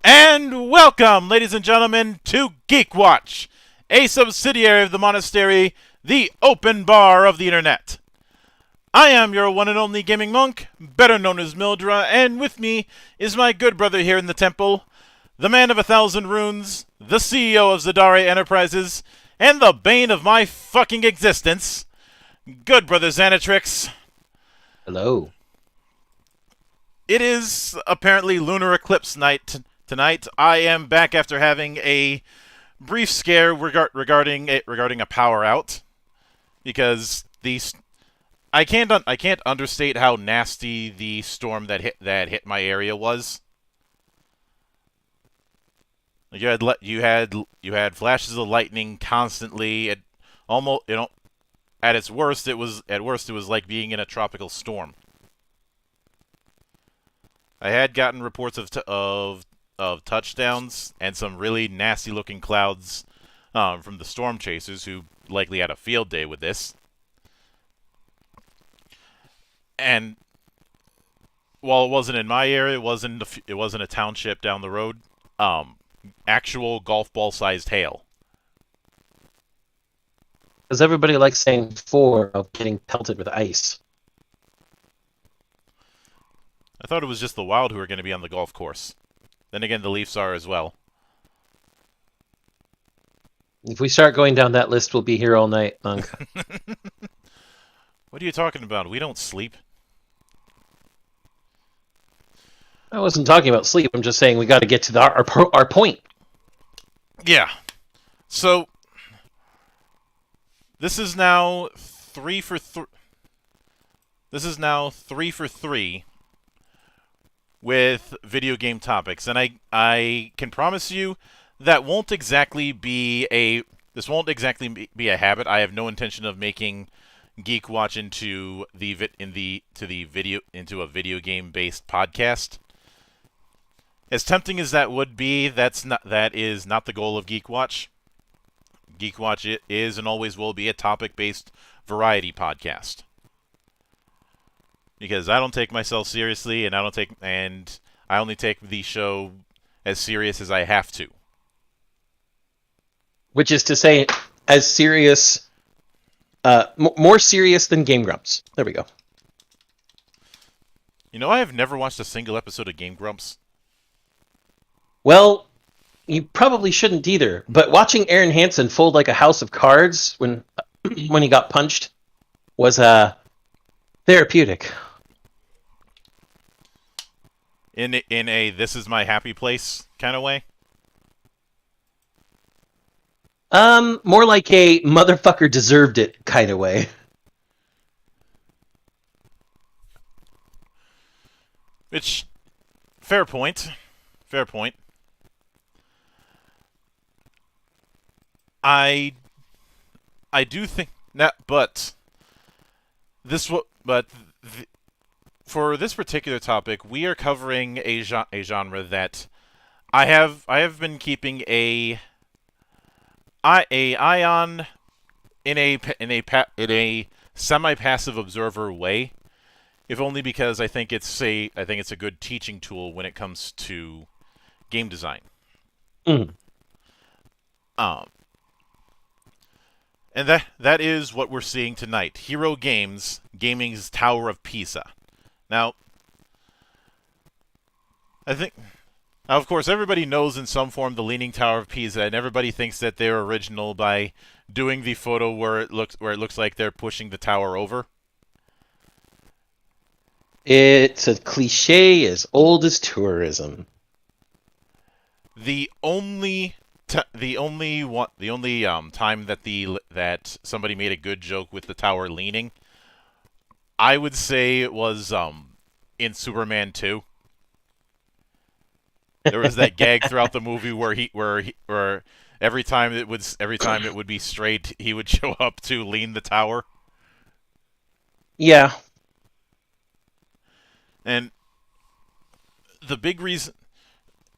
And welcome, ladies and gentlemen, to GeekWatch, a subsidiary of the Monastery, the open bar of the internet. I am your one and only gaming monk, better known as Mildra, and with me is my good brother here in the temple, the man of 1,000 runes, the CEO of Zadare Enterprises, and the bane of my fucking existence, good brother Xanatrix. Hello. It is apparently lunar eclipse night tonight. I am back after having a brief scare regarding a power out, because I can't understate how nasty the storm that hit my area was. You had flashes of lightning constantly. At its worst it was like being in a tropical storm. I had gotten reports of touchdowns and some really nasty looking clouds from the storm chasers, who likely had a field day with this. And while it wasn't in my area, it wasn't a township down the road. Actual golf ball sized hail. Because everybody likes saying 4 of getting pelted with ice. I thought it was just the Wild who were going to be on the golf course. Then again, the Leafs are as well. If we start going down that list, we'll be here all night, Monk. What are you talking about? We don't sleep. I wasn't talking about sleep. I'm just saying we got to get to our point. Yeah. So this is now 3 for 3. This is now 3 for 3 with video game topics, and I can promise you that won't exactly be a habit. I have no intention of making GeekWatch into a video game based podcast. As tempting as that would be, that is not the goal of GeekWatch. GeekWatch is and always will be a topic-based variety podcast. Because I don't take myself seriously, and I only take the show as serious as I have to. Which is to say, as serious, more serious than Game Grumps. There we go. You know, I have never watched a single episode of Game Grumps. Well, you probably shouldn't either. But watching Aaron Hansen fold like a house of cards when he got punched was therapeutic. In a this is my happy place kind of way? More like a motherfucker deserved it kind of way. Which, fair point. Fair point. I do think that, for this particular topic, we are covering a genre that I have been keeping a eye on in a semi-passive observer way, if only because I think it's a good teaching tool when it comes to game design. Mm. And that is what we're seeing tonight. Hero Games, gaming's Tower of Pisa. Now, of course, everybody knows in some form the Leaning Tower of Pisa, and everybody thinks that they're original by doing the photo where it looks like they're pushing the tower over. It's a cliche as old as tourism. The only time that somebody made a good joke with the tower leaning, I would say it was in Superman 2. There was that gag throughout the movie where every time it would be straight, he would show up to lean the tower. Yeah. And the big reason,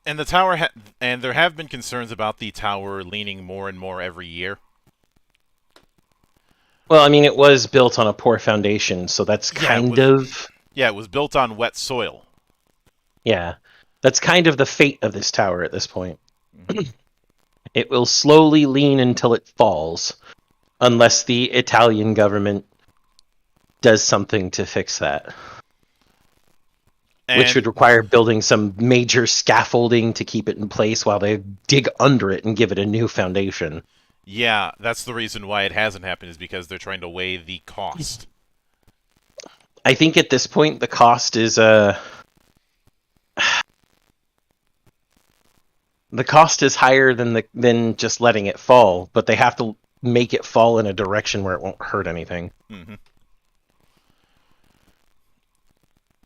and the tower and there have been concerns about the tower leaning more and more every year. Well, I mean, it was built on a poor foundation, so that's it was built on wet soil. Yeah. That's kind of the fate of this tower at this point. It will slowly lean until it falls. unless the Italian government does something to fix that. Which would require building some major scaffolding to keep it in place while they dig under it and give it a new foundation. Yeah, that's the reason why it hasn't happened, is because they're trying to weigh the cost. I think at this point the cost is the cost is higher than just letting it fall, but they have to make it fall in a direction where it won't hurt anything. Mm-hmm.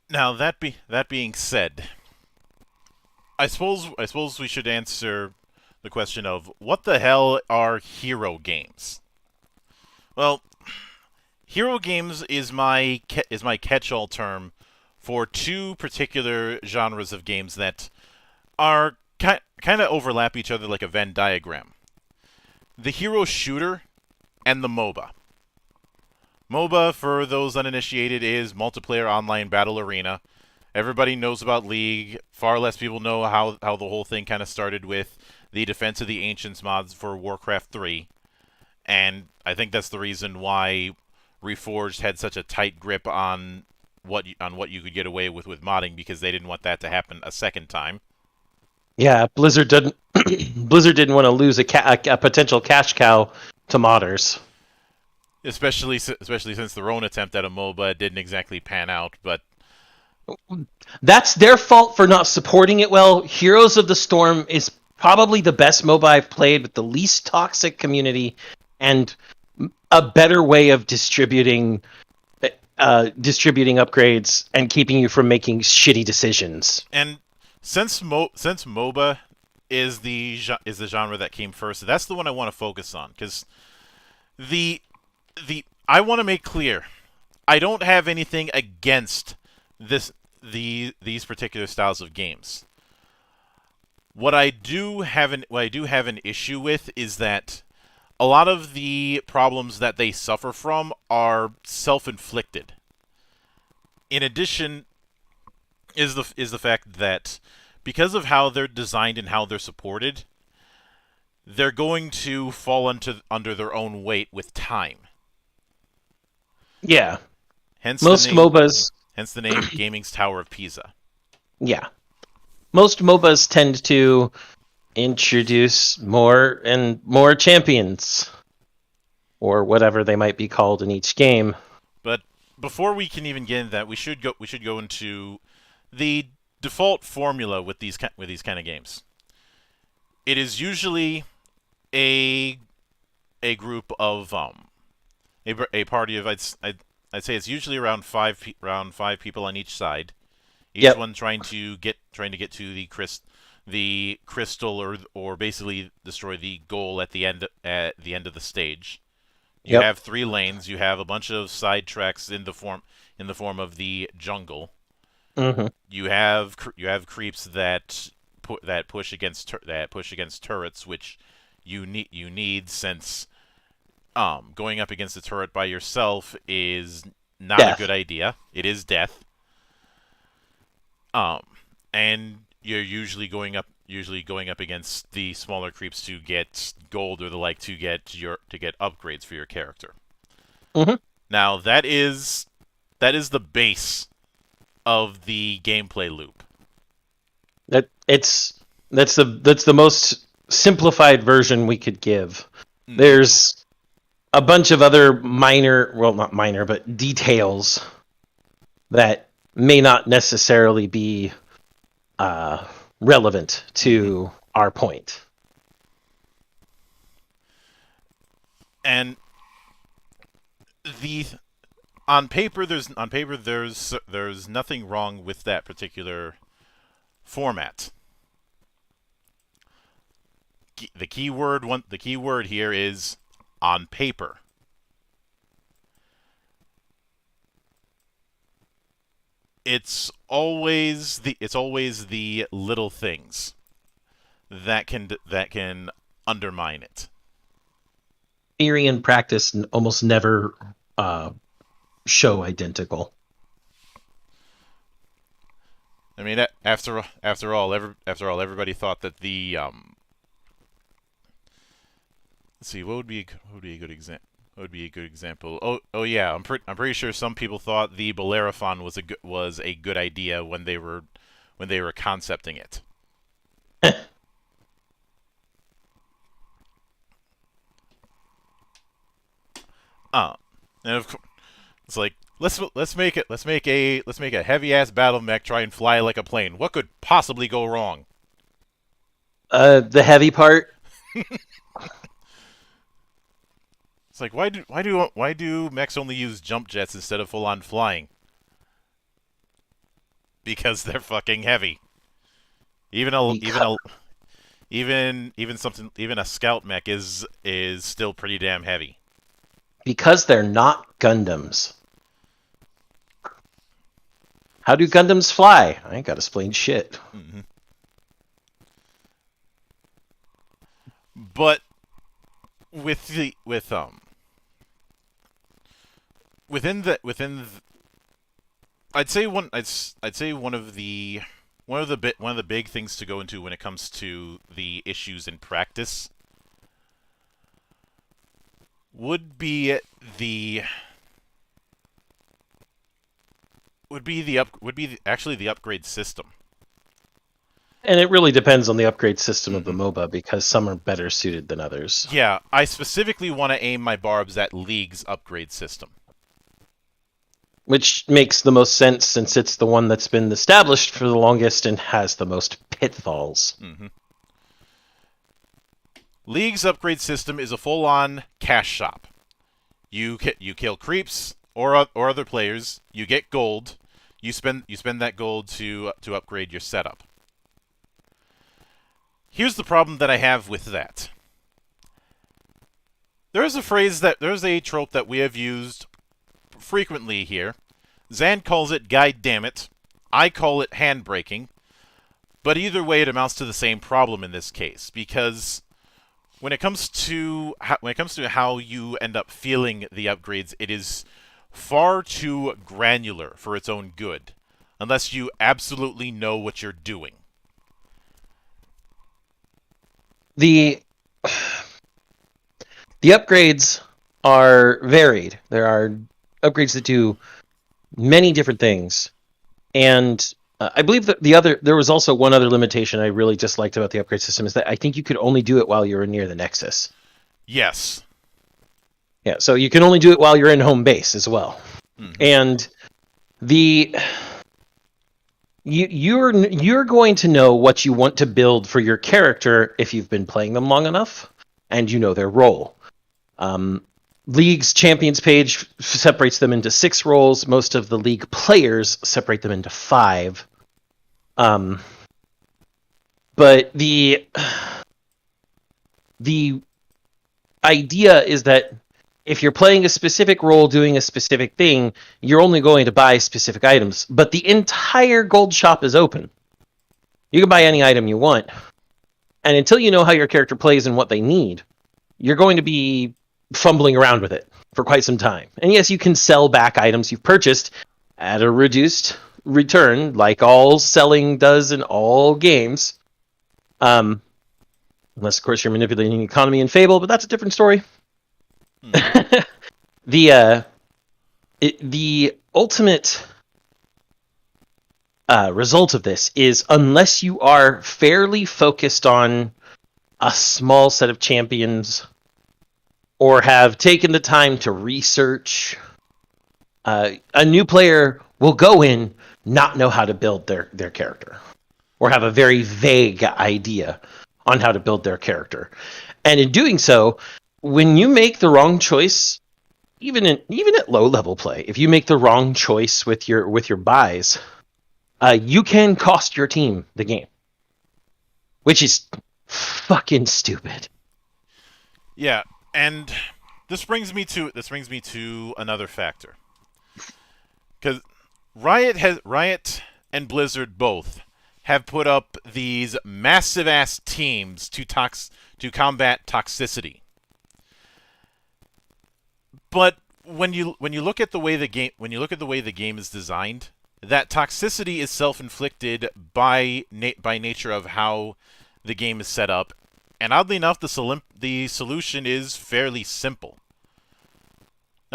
Now that being said, I suppose we should answer the question of what the hell are hero games? Well, hero games is my catch-all term for two particular genres of games that are kind of overlap each other like a Venn diagram. The hero shooter and the MOBA. MOBA, for those uninitiated, is multiplayer online battle arena. Everybody knows about League. Far less people know how the whole thing kind of started with the Defense of the Ancients mods for Warcraft 3. And I think that's the reason why Reforged had such a tight grip on what you could get away with modding, because they didn't want that to happen a second time. Yeah, Blizzard didn't want to lose a potential cash cow to modders. Especially since their own attempt at a MOBA didn't exactly pan out, but that's their fault for not supporting it well. Heroes of the Storm is probably the best MOBA I've played, with the least toxic community and a better way of distributing upgrades and keeping you from making shitty decisions. And since MOBA is the genre that came first, that's the one I want to focus on, because I want to make clear, I don't have anything against these particular styles of games. What I do have an issue with is that a lot of the problems that they suffer from are self-inflicted. In addition, is the fact that because of how they're designed and how they're supported, they're going to fall under their own weight with time. Yeah. Hence MOBAs. Hence the name Gaming's Tower of Pisa. Yeah. Most MOBAs tend to introduce more and more champions, or whatever they might be called in each game. But before we can even get into that, we should go into the default formula with these kind of games. It is usually a group of a party of I'd say it's usually around five people on each side. Each one trying to get to the crystal or basically destroy the goal at the end of the stage. You have 3 lanes. You have a bunch of side tracks in the form of the jungle. Mm-hmm. You have creeps that push against turrets, which you need since going up against a turret by yourself is not a good idea. It is death. And you're usually going up against the smaller creeps to get gold or the like, to get upgrades for your character. Mm-hmm. Now that is the base of the gameplay loop. That's the most simplified version we could give. Mm-hmm. There's a bunch of other not minor, but details that may not necessarily be relevant to our point. And on paper there's nothing wrong with that particular format. The key word here is on paper. It's always the little things that can undermine it. Theory and practice almost never show identical. I mean, after all, everybody thought that the let's see, what would be a good example? would be a good example? Oh yeah. I'm pretty sure some people thought the Bellerophon was a good idea when they were concepting it. Uh, and of course, it's like let's make a heavy ass battle mech try and fly like a plane. What could possibly go wrong? The heavy part. It's like why do mechs only use jump jets instead of full on flying? Because they're fucking heavy. Even a Because, even a scout mech is still pretty damn heavy. because they're not Gundams. How do Gundams fly? I ain't got to explain shit. Mm-hmm. But with the within the, I'd say one of the big things to go into when it comes to the issues in practice would be actually the upgrade system. And it really depends on the upgrade system of the MOBA, because some are better suited than others. Yeah, I specifically want to aim my barbs at League's upgrade system. Which makes the most sense, since it's the one that's been established for the longest and has the most pitfalls. Mm-hmm. League's upgrade system is a full-on cash shop. You kill creeps or other players. You get gold. You spend that gold to upgrade your setup. Here's the problem that I have with that. There's a trope that we have used frequently here. Zan calls it "God damn it." I call it handbraking. But either way, it amounts to the same problem in this case, because when it comes to how you end up feeling the upgrades, it is far too granular for its own good, unless you absolutely know what you're doing. The upgrades are varied. There are upgrades that do many different things, and I believe that there was also one other limitation I really disliked about the upgrade system, is that I think you could only do it while you're near the Nexus. Yes. Yeah, so you can only do it while you're in home base as well. Mm-hmm. And you're going to know what you want to build for your character if you've been playing them long enough and you know their role. League's champions page separates them into 6 roles. Most of the League players separate them into 5. But the idea is that if you're playing a specific role doing a specific thing, you're only going to buy specific items. But the entire gold shop is open. You can buy any item you want. And until you know how your character plays and what they need, you're going to be fumbling around with it for quite some time. And yes, you can sell back items you've purchased at a reduced return, like all selling does in all games. Unless, of course, you're manipulating the economy in Fable, but that's a different story. The ultimate result of this is, unless you are fairly focused on a small set of champions or have taken the time to research, a new player will go in, not know how to build their character, or have a very vague idea on how to build their character. And in doing so, when you make the wrong choice, even at low level play, if you make the wrong choice with your buys, you can cost your team the game, which is fucking stupid. Yeah, and this brings me to another factor, because Riot and Blizzard both have put up these massive ass teams to combat toxicity. But when you look at the way the game is designed, that toxicity is self-inflicted by nature of how the game is set up, and oddly enough, the solution is fairly simple.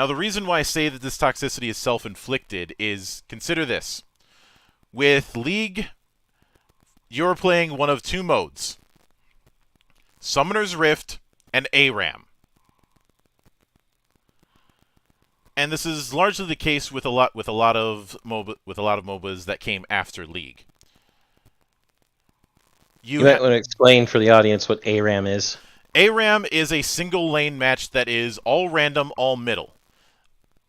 Now, the reason why I say that this toxicity is self-inflicted is, consider this. With League, you're playing one of two modes. Summoner's Rift and ARAM. And this is largely the case with a lot of MOBAs that came after League. You might want to explain for the audience what ARAM is. ARAM is a single lane match that is all random, all middle.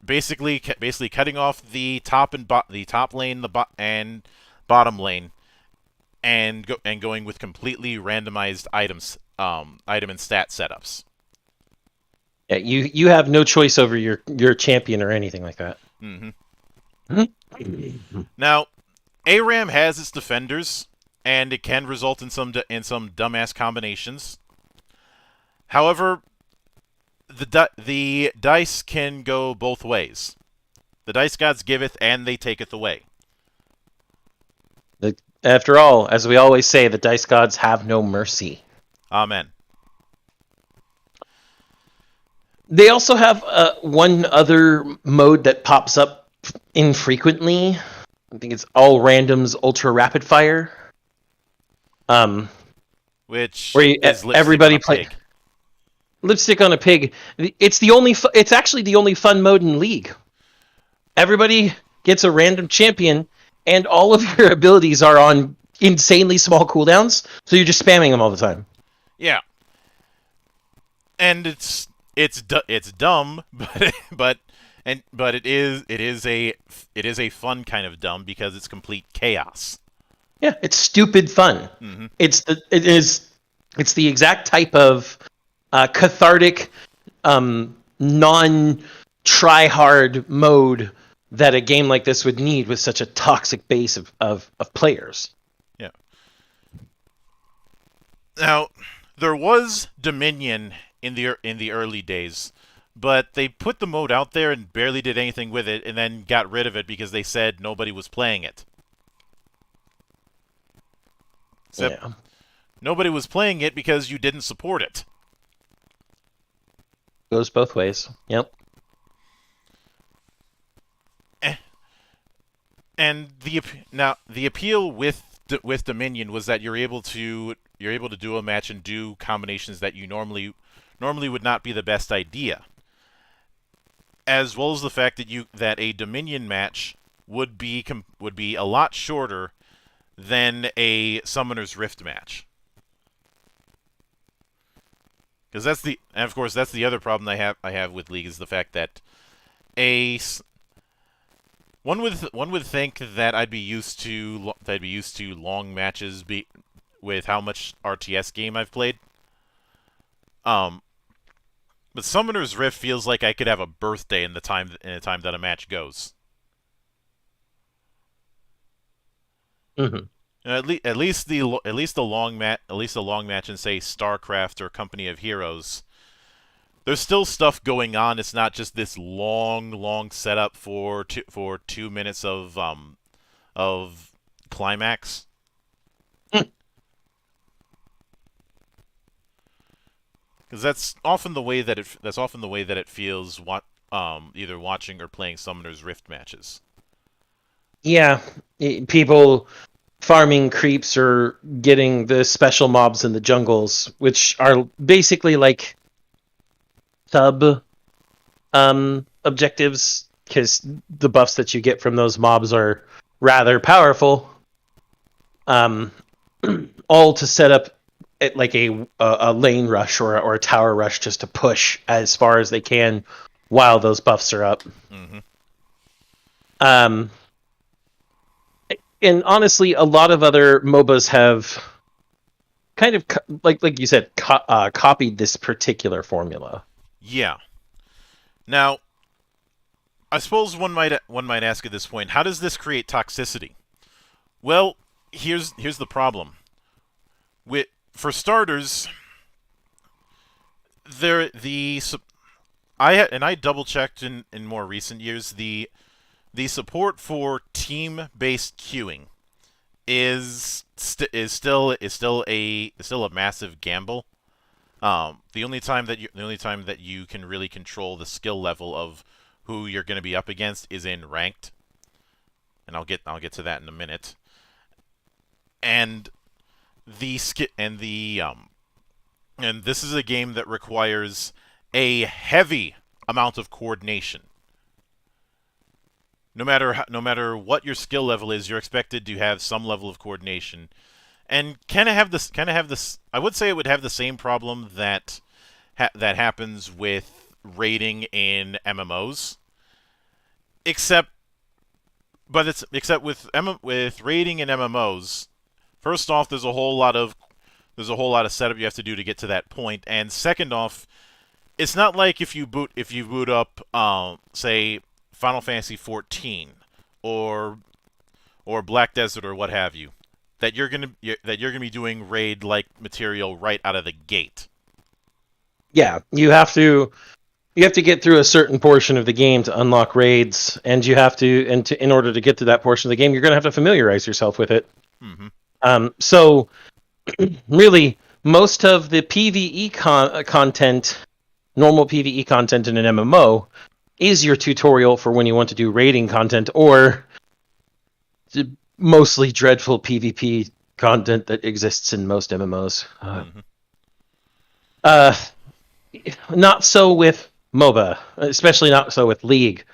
Basically cutting off the top lane, and bottom lane, and going with completely randomized items, item and stat setups. Yeah, you have no choice over your champion or anything like that. Now, ARAM has its defenders, and it can result in some dumbass combinations. However, the dice can go both ways. The dice gods giveth, and they taketh away. After all, as we always say, the dice gods have no mercy. Amen. They also have one other mode that pops up infrequently. I think it's all randoms ultra rapid fire. Which where everybody play lipstick on a pig. It's actually the only fun mode in League. Everybody gets a random champion, and all of your abilities are on insanely small cooldowns, so you're just spamming them all the time. Yeah, and it's dumb, but it is a fun kind of dumb because it's complete chaos. Yeah, it's stupid fun. Mm-hmm. It's the exact type of cathartic, non-try-hard mode that a game like this would need with such a toxic base of players. Yeah. Now, there was Dominion in the early days, but they put the mode out there and barely did anything with it, and then got rid of it because they said nobody was playing it. Except nobody was playing it because you didn't support it. Goes both ways. Yep. And the appeal with Dominion was that you're able to do a match and do combinations that you normally would not be the best idea. As well as the fact that a Dominion match would be a lot shorter than a Summoner's Rift match. Because that's the other problem I have with League, is the fact that one would think that I'd be used to long matches with how much RTS game I've played. But Summoner's Rift feels like I could have a birthday in the time that a match goes. Mm-hmm. At least the long match in, say, StarCraft or Company of Heroes, there's still stuff going on. It's not just this long setup for 2 minutes of climax. Because that's often the way that it feels. Either watching or playing Summoner's Rift matches. Yeah, people farming creeps or getting the special mobs in the jungles, which are basically like sub objectives, because the buffs that you get from those mobs are rather powerful. All to set up like a lane rush or a tower rush, just to push as far as they can while those buffs are up. Mm-hmm. And honestly, a lot of other MOBAs have kind of, like you said, copied this particular formula. Yeah. Now, I suppose one might ask at this point, how does this create toxicity? Well, here's the problem. For starters, I double checked in more recent years, the support for team-based queuing is still a massive gamble. The only time that you can really control the skill level of who you're going to be up against is in ranked, and I'll get to that in a minute. And and this is a game that requires a heavy amount of coordination. No matter what your skill level is, you're expected to have some level of coordination, and kind of have this. I would say it would have the same problem that happens with raiding in MMOs, except with raiding in MMOs. First off, there's a whole lot of setup you have to do to get to that point, and second off, it's not like if you boot up, say, Final Fantasy 14 or Black Desert or what have you, that you're gonna be doing raid like material right out of the gate. Yeah, you have to get through a certain portion of the game to unlock raids, and in order to get to that portion of the game, you're going to have to familiarize yourself with it. Mm-hmm. So really, most of the PvE content, normal PvE content in an MMO, is your tutorial for when you want to do raiding content, or mostly dreadful PvP content that exists in most MMOs. Not so with MOBA, especially not so with League.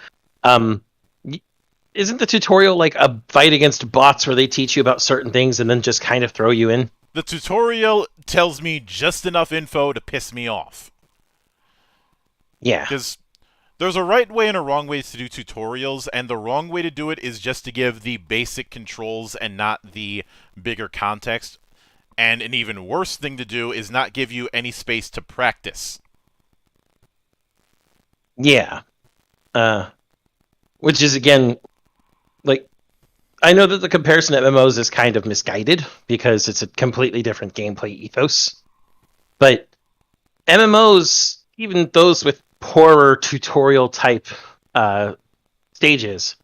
Isn't the tutorial like a fight against bots where they teach you about certain things and then just kind of throw you in? The tutorial tells me just enough info to piss me off. Yeah. Because there's a right way and a wrong way to do tutorials, and the wrong way to do it is just to give the basic controls and not the bigger context. And an even worse thing to do is not give you any space to practice. Yeah. Which is, again, like, I know that the comparison to MMOs is kind of misguided because it's a completely different gameplay ethos. But MMOs, even those with poorer tutorial type stages,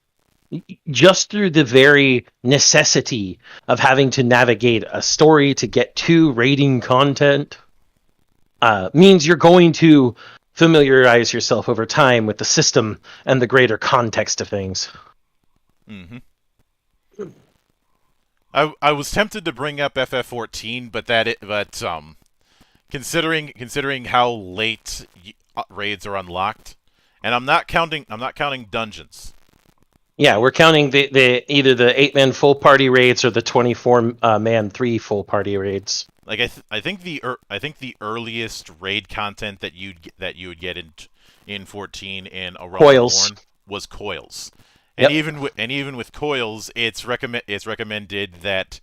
just through the very necessity of having to navigate a story to get to raiding content, means you're going to familiarize yourself over time with the system and the greater context of things. Mm-hmm. I was tempted to bring up FF14, but considering how late raids are unlocked, and I'm not counting dungeons. Yeah, we're counting the either the 8-man full party raids or the 24-man 3 full party raids. Like I think the earliest raid content that you would get in 14 in A Realm Reborn was coils. And yep. even with coils, it's recommended that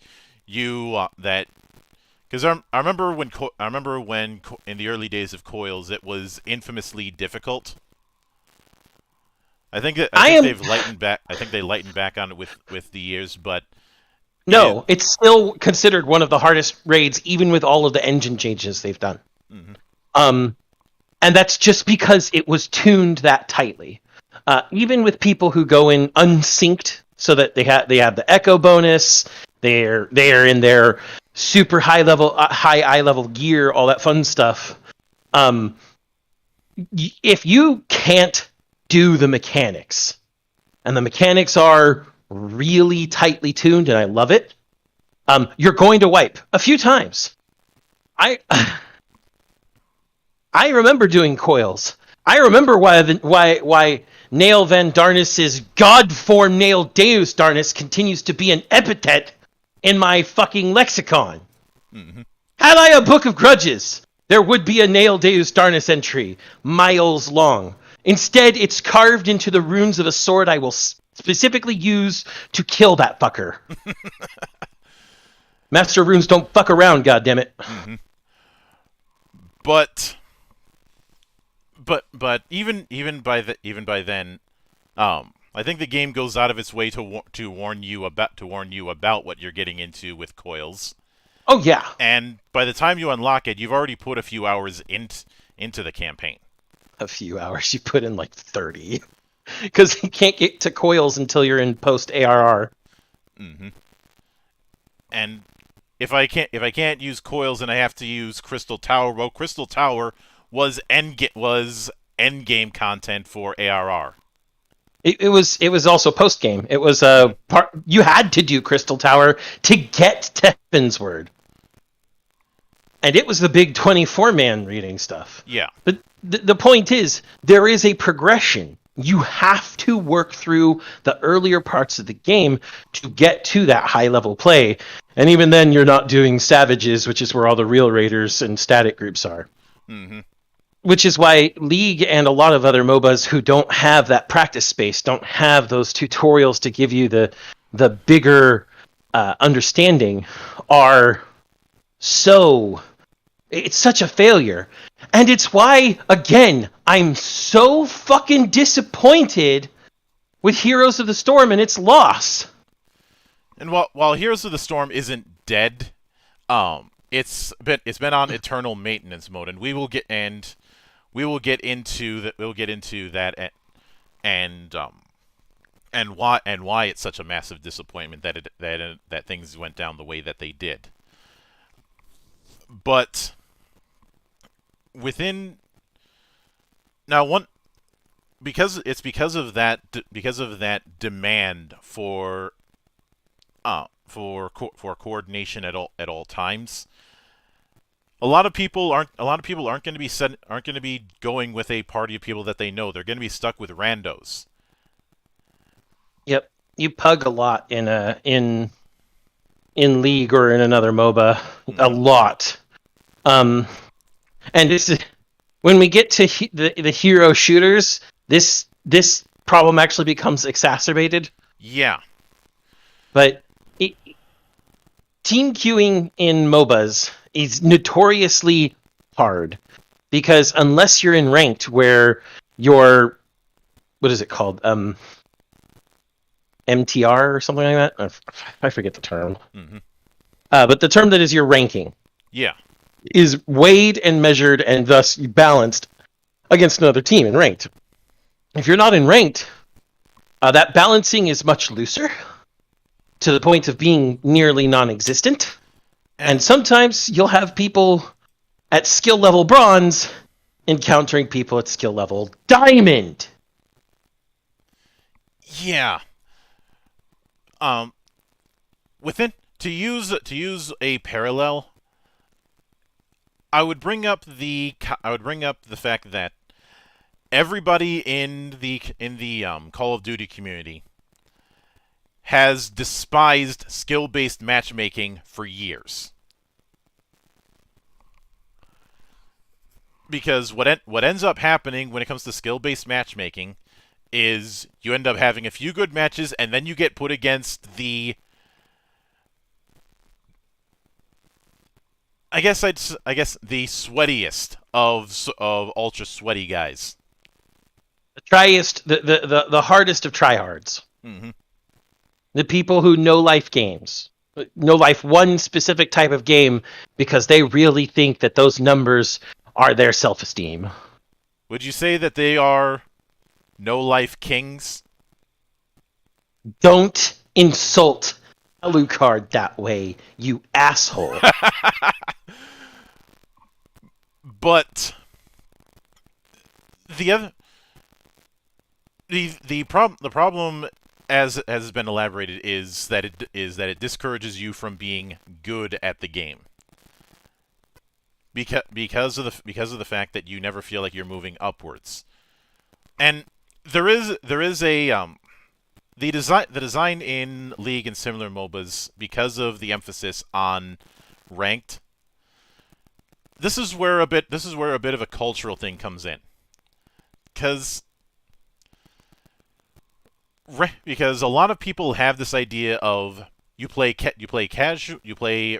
you because I remember when in the early days of coils it was infamously difficult. I think they've lightened back. I think they lightened back on it with the years, but no, it's still considered one of the hardest raids, even with all of the engine changes they've done. Mm-hmm. And that's just because it was tuned that tightly. Even with people who go in unsynced, so that they have the echo bonus, they're in their super high eye level gear, all that fun stuff. If you can't do the mechanics, and the mechanics are really tightly tuned, and I love it, you're going to wipe a few times. I remember doing coils. I remember why Nail Van Darnus's god form Nail Deus Darnus continues to be an epithet in my fucking lexicon. Mm-hmm. Had I a book of grudges, there would be a Nail Deus Darnus entry, miles long. Instead, it's carved into the runes of a sword I will specifically use to kill that fucker. Master runes don't fuck around, goddammit. Mm-hmm. But even by then, I think the game goes out of its way to warn you about what you're getting into with coils. Oh yeah. And by the time you unlock it, you've already put a few hours into the campaign. A few hours? You put in like 30, because you can't get to coils until you're in post ARR. Mm-hmm. And if I can't use coils and I have to use Crystal Tower, well, Crystal Tower was endgame content for ARR. It was also post game. It was a part you had to do Crystal Tower to get to Heavensward, and it was the big 24-man reading stuff. Yeah. But the point is, there is a progression. You have to work through the earlier parts of the game to get to that high level play, and even then, you're not doing Savages, which is where all the real raiders and static groups are. Mm-hmm. Which is why League and a lot of other MOBAs who don't have that practice space, don't have those tutorials to give you the bigger understanding, are it's such a failure. And it's why, again, I'm so fucking disappointed with Heroes of the Storm and its loss. And while Heroes of the Storm isn't dead, it's been on eternal maintenance mode, and we will get into that and why it's such a massive disappointment that things went down the way that they did. But because of that demand for coordination at all times. A lot of people aren't going to be going with a party of people that they know. They're going to be stuck with randos. Yep, you pug a lot in League or in another MOBA, a lot. And this when we get to the hero shooters, this problem actually becomes exacerbated. Yeah, but team queuing in MOBAs is notoriously hard because unless you're in ranked where you're, what is it called? MTR or something like that? I forget the term. Mm-hmm. But the term that is your ranking. Yeah. Is weighed and measured and thus balanced against another team in ranked. If you're not in ranked, that balancing is much looser to the point of being nearly non-existent. And sometimes you'll have people at skill level bronze encountering people at skill level diamond. Yeah. To use a parallel, I would bring up the fact that everybody in the Call of Duty community has despised skill-based matchmaking for years. Because what ends up happening when it comes to skill-based matchmaking is you end up having a few good matches, and then you get put against the I guess the sweatiest of ultra sweaty guys. The triest, the hardest of tryhards. Mm-hmm. The people who know life games, know life one specific type of game because they really think that those numbers are their self-esteem. Would you say that they are no life kings? Don't insult Alucard that way, you asshole. But the problem, as has been elaborated, is that it discourages you from being good at the game. Because of the fact that you never feel like you're moving upwards. And there is a the design in League and similar MOBAs, because of the emphasis on ranked. This is where a bit of a cultural thing comes in. Because a lot of people have this idea of you play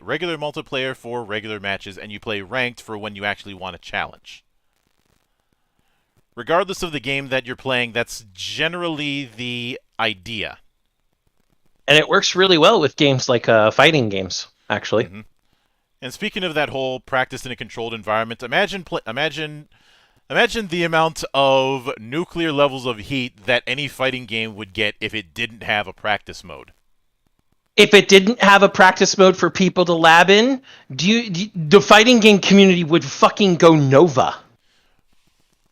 regular multiplayer for regular matches, and you play ranked for when you actually want a challenge. Regardless of the game that you're playing, that's generally the idea. And it works really well with games like fighting games, actually. Mm-hmm. And speaking of that whole practice in a controlled environment, imagine the amount of nuclear levels of heat that any fighting game would get if it didn't have a practice mode. If it didn't have a practice mode for people to lab in, the fighting game community would fucking go Nova.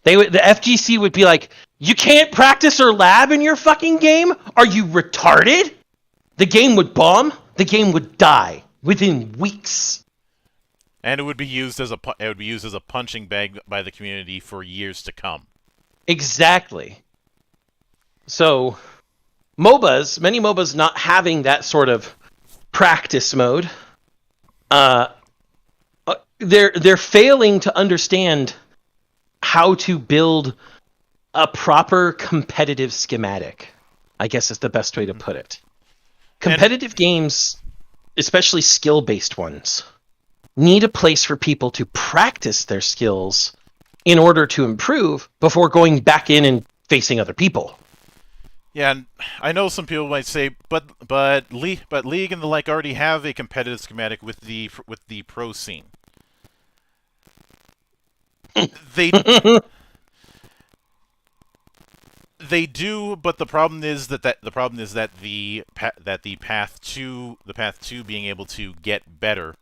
The FGC would be like, You can't practice or lab in your fucking game? Are you retarded? The game would bomb. The game would die within weeks. And it would be used as a punching bag by the community for years to come. Exactly. So, many MOBAs not having that sort of practice mode, they're failing to understand how to build a proper competitive schematic, I guess is the best way to put it. Competitive games, especially skill-based ones, need a place for people to practice their skills in order to improve before going back in and facing other people. Yeah, and I know some people might say, but League and the like already have a competitive schematic with the pro scene. They They do, but the problem is that the path to being able to get better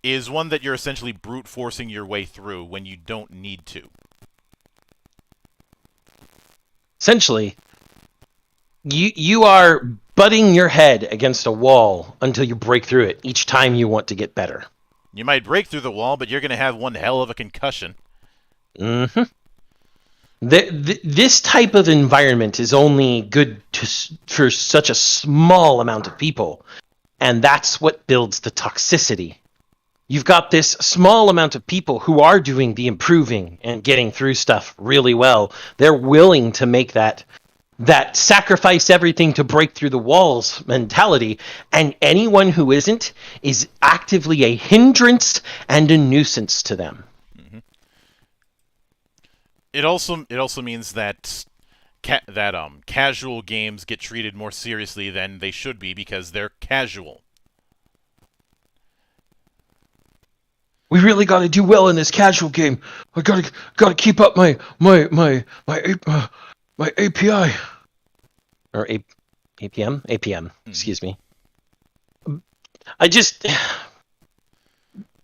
is one that you're essentially brute forcing your way through when you don't need to. Essentially, you are butting your head against a wall until you break through it each time you want to get better. You might break through the wall, but you're going to have one hell of a concussion. Mm-hmm. This type of environment is only good for such a small amount of people, and that's what builds the toxicity. You've got this small amount of people who are doing the improving and getting through stuff really well. They're willing to make that sacrifice everything to break through the walls mentality, and anyone who isn't is actively a hindrance and a nuisance to them. Mm-hmm. It also means that casual games get treated more seriously than they should be because they're casual. We really got to do well in this casual game. I gotta keep up my API or APM. Excuse me.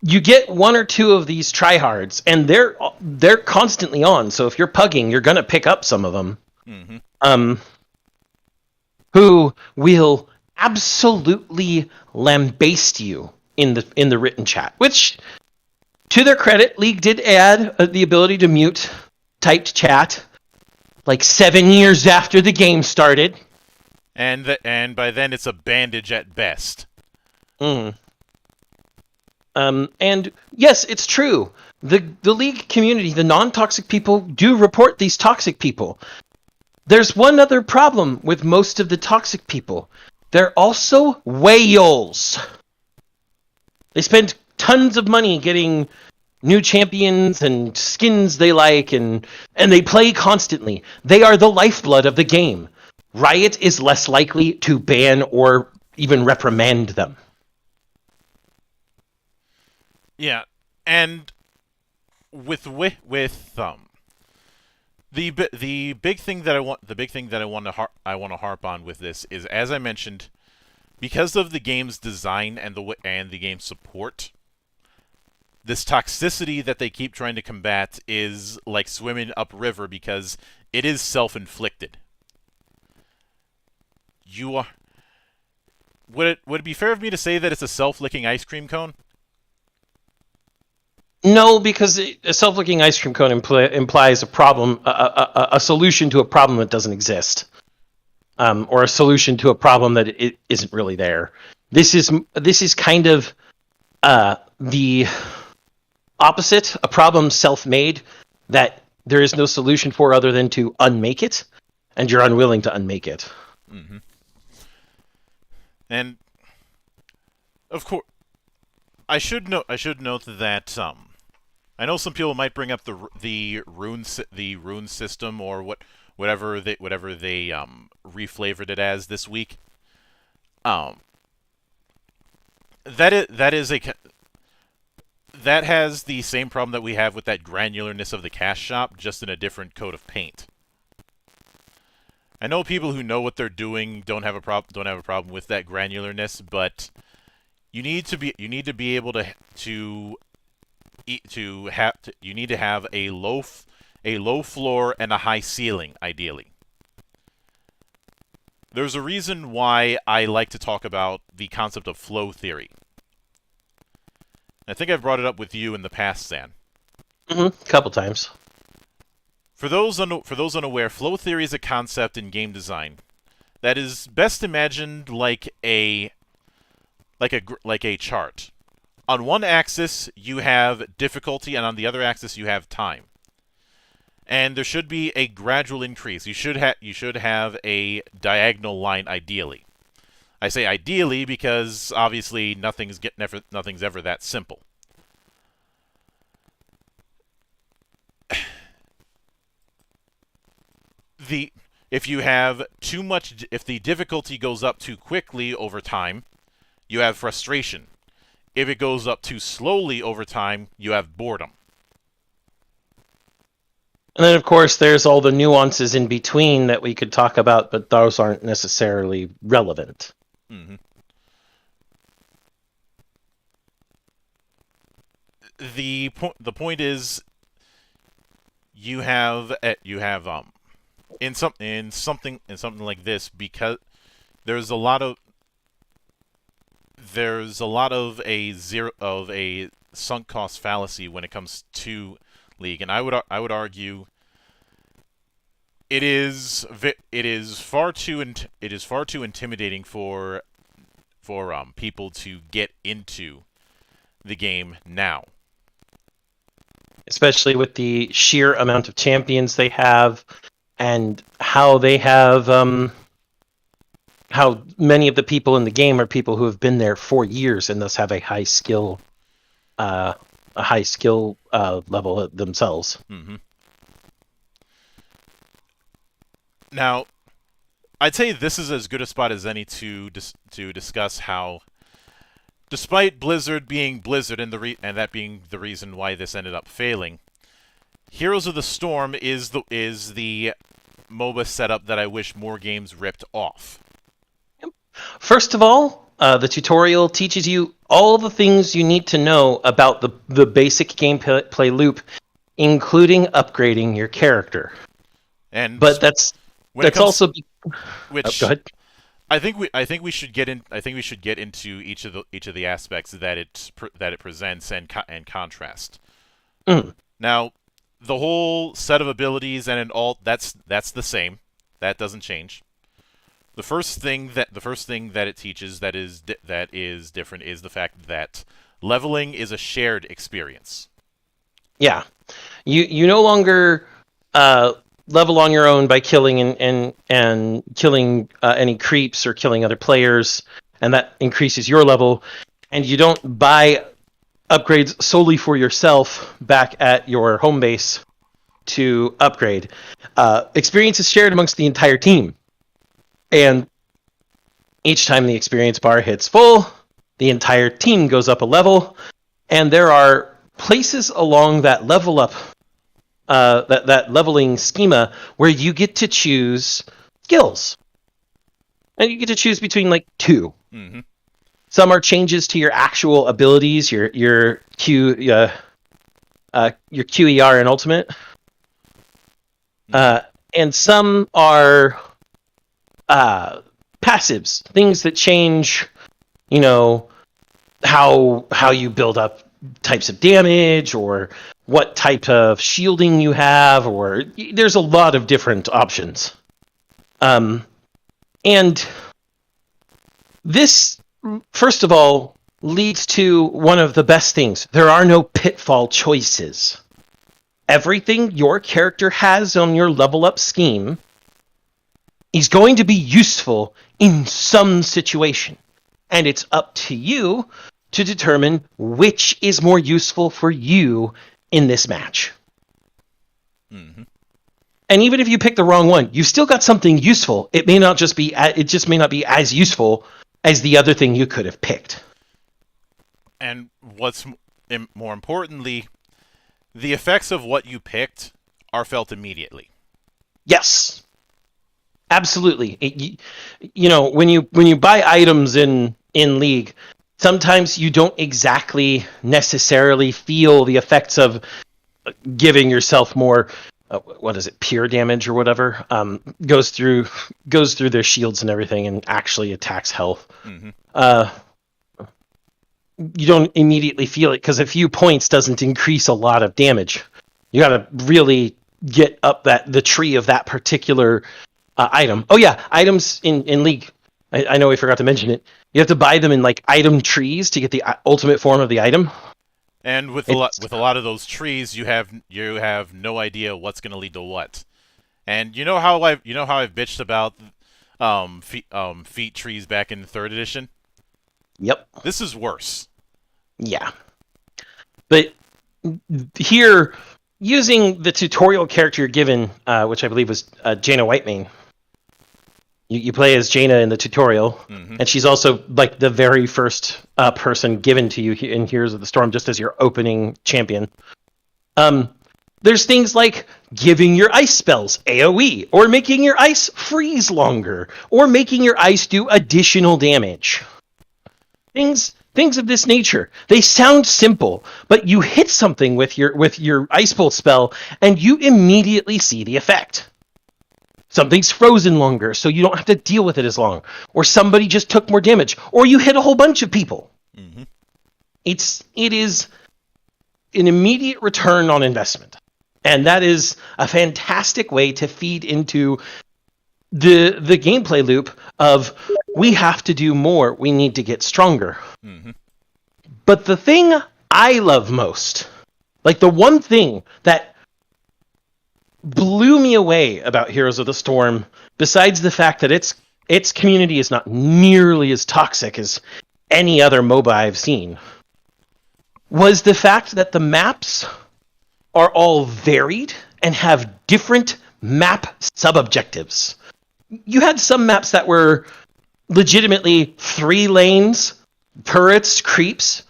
You get one or two of these tryhards, and they're constantly on. So if you're pugging, you're gonna pick up some of them. Mm-hmm. Who will absolutely lambaste you in the written chat, which, to their credit, League did add the ability to mute typed chat like 7 years after the game started. And by then it's a bandage at best. And yes, it's true. The League community, the non-toxic people, do report these toxic people. There's one other problem with most of the toxic people. They're also whales. They spend tons of money getting new champions and skins they like, and they play constantly. They are the lifeblood of the game. Riot is less likely to ban or even reprimand them. Yeah, and with the big thing that I want to harp on with this is, as I mentioned, because of the game's design and the game's support, this toxicity that they keep trying to combat is like swimming upriver because it is self-inflicted. Would it be fair of me to say that it's a self-licking ice cream cone? No, because a self-licking ice cream cone implies a problem, a solution to a problem that doesn't exist, or a solution to a problem that it isn't really there. This is kind of the opposite, a problem self-made that there is no solution for other than to unmake it, and you're unwilling to unmake it. Mm-hmm. And of course, I should note that I know some people might bring up the rune system or whatever they reflavored it as this week. That has the same problem that we have with that granularness of the cash shop, just in a different coat of paint. I know people who know what they're doing don't have a problem with that granularness, but you need to be able to have a low a low floor and a high ceiling, ideally. There's a reason why I like to talk about the concept of flow theory. I think I've brought it up with you in the past, Zan. A couple times. For those unaware, flow theory is a concept in game design that is best imagined like a chart. On one axis, you have difficulty, and on the other axis, you have time. And there should be a gradual increase. You should have a diagonal line, ideally. I say ideally because obviously nothing's ever that simple. If the difficulty goes up too quickly over time, you have frustration. If it goes up too slowly over time, you have boredom. And then, of course, there's all the nuances in between that we could talk about, but those aren't necessarily relevant. Mm-hmm. The point is, you have in something like this, because there's a lot of a sunk cost fallacy when it comes to League, and I would argue it is far too intimidating for people to get into the game now, especially with the sheer amount of champions they have and how they have how many of the people in the game are people who have been there for years and thus have a high skill level themselves. Mm-hmm. Now, I'd say this is as good a spot as any to discuss how, despite Blizzard being Blizzard and that being the reason why this ended up failing, Heroes of the Storm is the MOBA setup that I wish more games ripped off. First of all, the tutorial teaches you all the things you need to know about the basic gameplay loop, including upgrading your character. But that's also which go ahead. I think we should get into each of the aspects that it presents and contrast. Mm. Now, the whole set of abilities and an alt, that's the same. That doesn't change. The first thing that it teaches that is different is the fact that leveling is a shared experience. Yeah, you no longer level on your own by killing and killing any creeps or killing other players, and that increases your level. And you don't buy upgrades solely for yourself back at your home base to upgrade. Experience is shared amongst the entire team. And each time the experience bar hits full, the entire team goes up a level, and there are places along that level up, that leveling schema, where you get to choose skills. And you get to choose between like two. Mm-hmm. Some are changes to your actual abilities, your QER and Ultimate. And some are passives, things that change, how you build up types of damage or what type of shielding you have, or there's a lot of different options. And this, first of all, leads to one of the best things. There are no pitfall choices. Everything your character has on your level up scheme is going to be useful in some situation. And it's up to you to determine which is more useful for you in this match. Mm-hmm. And even if you pick the wrong one, you've still got something useful. It just may not be as useful as the other thing you could have picked. And what's more importantly, the effects of what you picked are felt immediately. Yes. Absolutely. When you buy items in League, sometimes you don't exactly necessarily feel the effects of giving yourself more what is it, pure damage or whatever, goes through their shields and everything and actually attacks health. Mm-hmm. You don't immediately feel it because a few points doesn't increase a lot of damage. You got to really get up the tree of that particular item. Oh yeah, items in League. I know we forgot to mention it. You have to buy them in like item trees to get the ultimate form of the item. And with a lot of those trees, you have no idea what's going to lead to what. And you know how I've bitched about feat trees back in 3rd edition? Yep. This is worse. Yeah. But here, using the tutorial character you're given, which I believe was Jaina Whitemane. You play as Jaina in the tutorial, mm-hmm. and she's also like the very first person given to you in Heroes of the Storm, just as your opening champion. There's things like giving your ice spells AoE, or making your ice freeze longer, or making your ice do additional damage. Things of this nature. They sound simple, but you hit something with your Ice Bolt spell, and you immediately see the effect. Something's frozen longer, so you don't have to deal with it as long. Or somebody just took more damage. Or you hit a whole bunch of people. Mm-hmm. It is an immediate return on investment. And that is a fantastic way to feed into the gameplay loop of we have to do more, we need to get stronger. Mm-hmm. But the thing I love most, like the one thing that blew me away about Heroes of the Storm, besides the fact that its community is not nearly as toxic as any other MOBA I've seen, was the fact that the maps are all varied and have different map sub-objectives. You had some maps that were legitimately 3 lanes, turrets, creeps,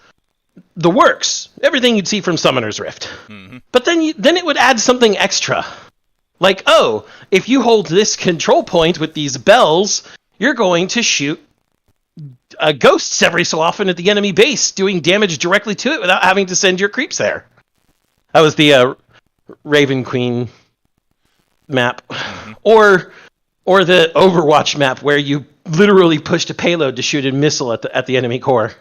the works, everything you'd see from Summoner's Rift. Mm-hmm. But then it would add something extra. Like, oh, if you hold this control point with these bells, you're going to shoot ghosts every so often at the enemy base, doing damage directly to it without having to send your creeps there. That was the Raven Queen map. Mm-hmm. Or the Overwatch map where you literally pushed a payload to shoot a missile at the enemy core.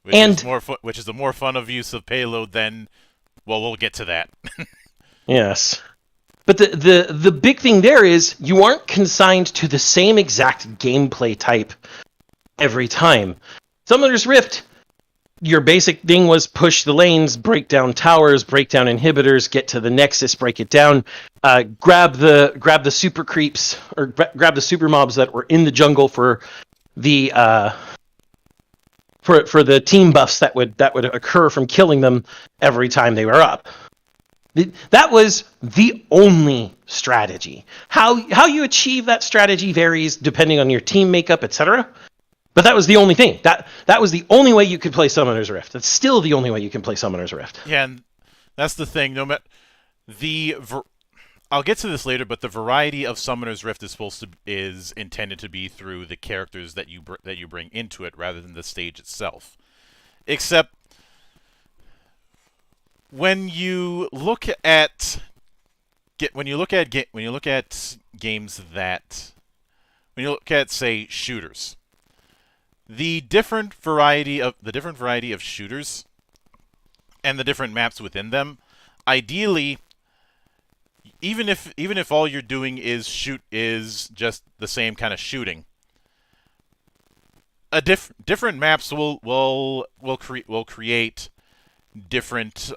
Which is a more fun of use of payload than, well, we'll get to that. Yes. But the big thing there is you aren't consigned to the same exact gameplay type every time. Summoner's Rift, your basic thing was push the lanes, break down towers, break down inhibitors, get to the Nexus, break it down, grab the super creeps, or grab the super mobs that were in the jungle for the for the team buffs that would occur from killing them every time they were up. That was the only strategy. How you achieve that strategy varies depending on your team makeup, etc. But that was the only thing. That was the only way you could play Summoner's Rift. That's still the only way you can play Summoner's Rift. Yeah, and that's the thing. No matter I'll get to this later, but the variety of Summoner's Rift is intended to be through the characters that you bring into it, rather than the stage itself. Except when you look at say shooters, the different variety of shooters and the different maps within them, ideally, even if all you're doing is just the same kind of shooting, different maps will create different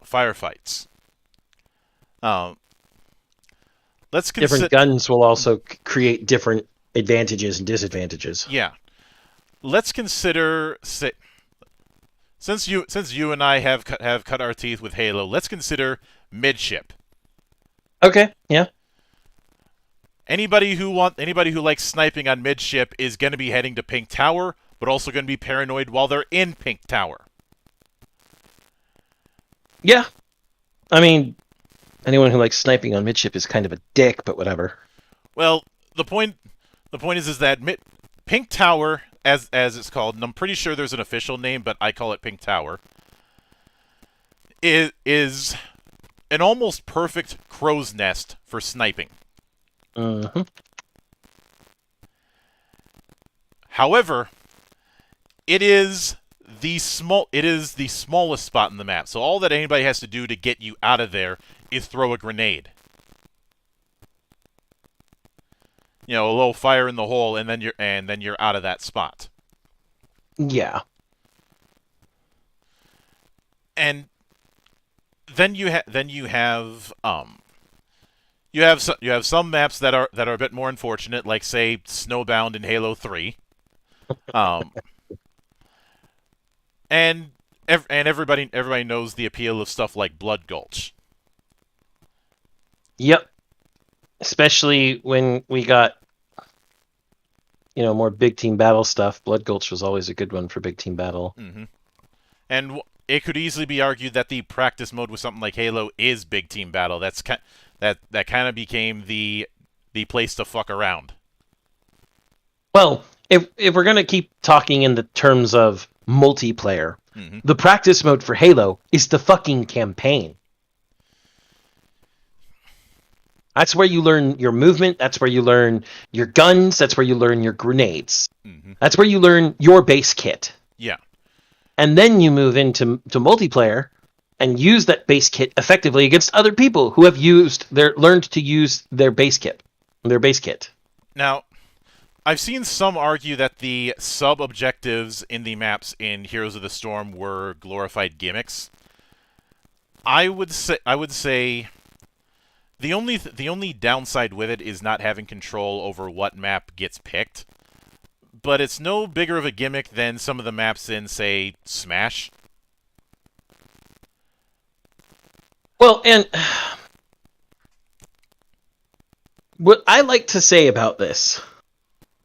firefights. Different guns will also create different advantages and disadvantages. Yeah. Let's consider, since you and I have cut our teeth with Halo, let's consider midship. Okay. Yeah. Anybody who likes sniping on midship is going to be heading to Pink Tower, but also going to be paranoid while they're in Pink Tower. Yeah. I mean, anyone who likes sniping on midship is kind of a dick, but whatever. Well, the point is that Pink Tower, as it's called, and I'm pretty sure there's an official name, but I call it Pink Tower, is an almost perfect crow's nest for sniping. Mm-hmm. However, it is the smallest spot in the map. So all that anybody has to do to get you out of there is throw a grenade. You know, a little fire in the hole, and then you're out of that spot. Yeah. And then you have some maps that are a bit more unfortunate, like say Snowbound in Halo 3. And everybody knows the appeal of stuff like Blood Gulch. Yep. Especially when we got, more big team battle stuff. Blood Gulch was always a good one for big team battle. Mm-hmm. And it could easily be argued that the practice mode with something like Halo is big team battle. That kind of became the place to fuck around. Well, if we're gonna keep talking in the terms of multiplayer, mm-hmm. the practice mode for Halo is the fucking campaign. That's where you learn your movement. That's where you learn your guns. That's where you learn your grenades. Mm-hmm. That's where you learn your base kit. Yeah. And then you move into multiplayer and use that base kit effectively against other people who have learned to use their base kit. Now, I've seen some argue that the sub-objectives in the maps in Heroes of the Storm were glorified gimmicks. I would say the only downside with it is not having control over what map gets picked. But it's no bigger of a gimmick than some of the maps in, say, Smash. Well, and what I like to say about this,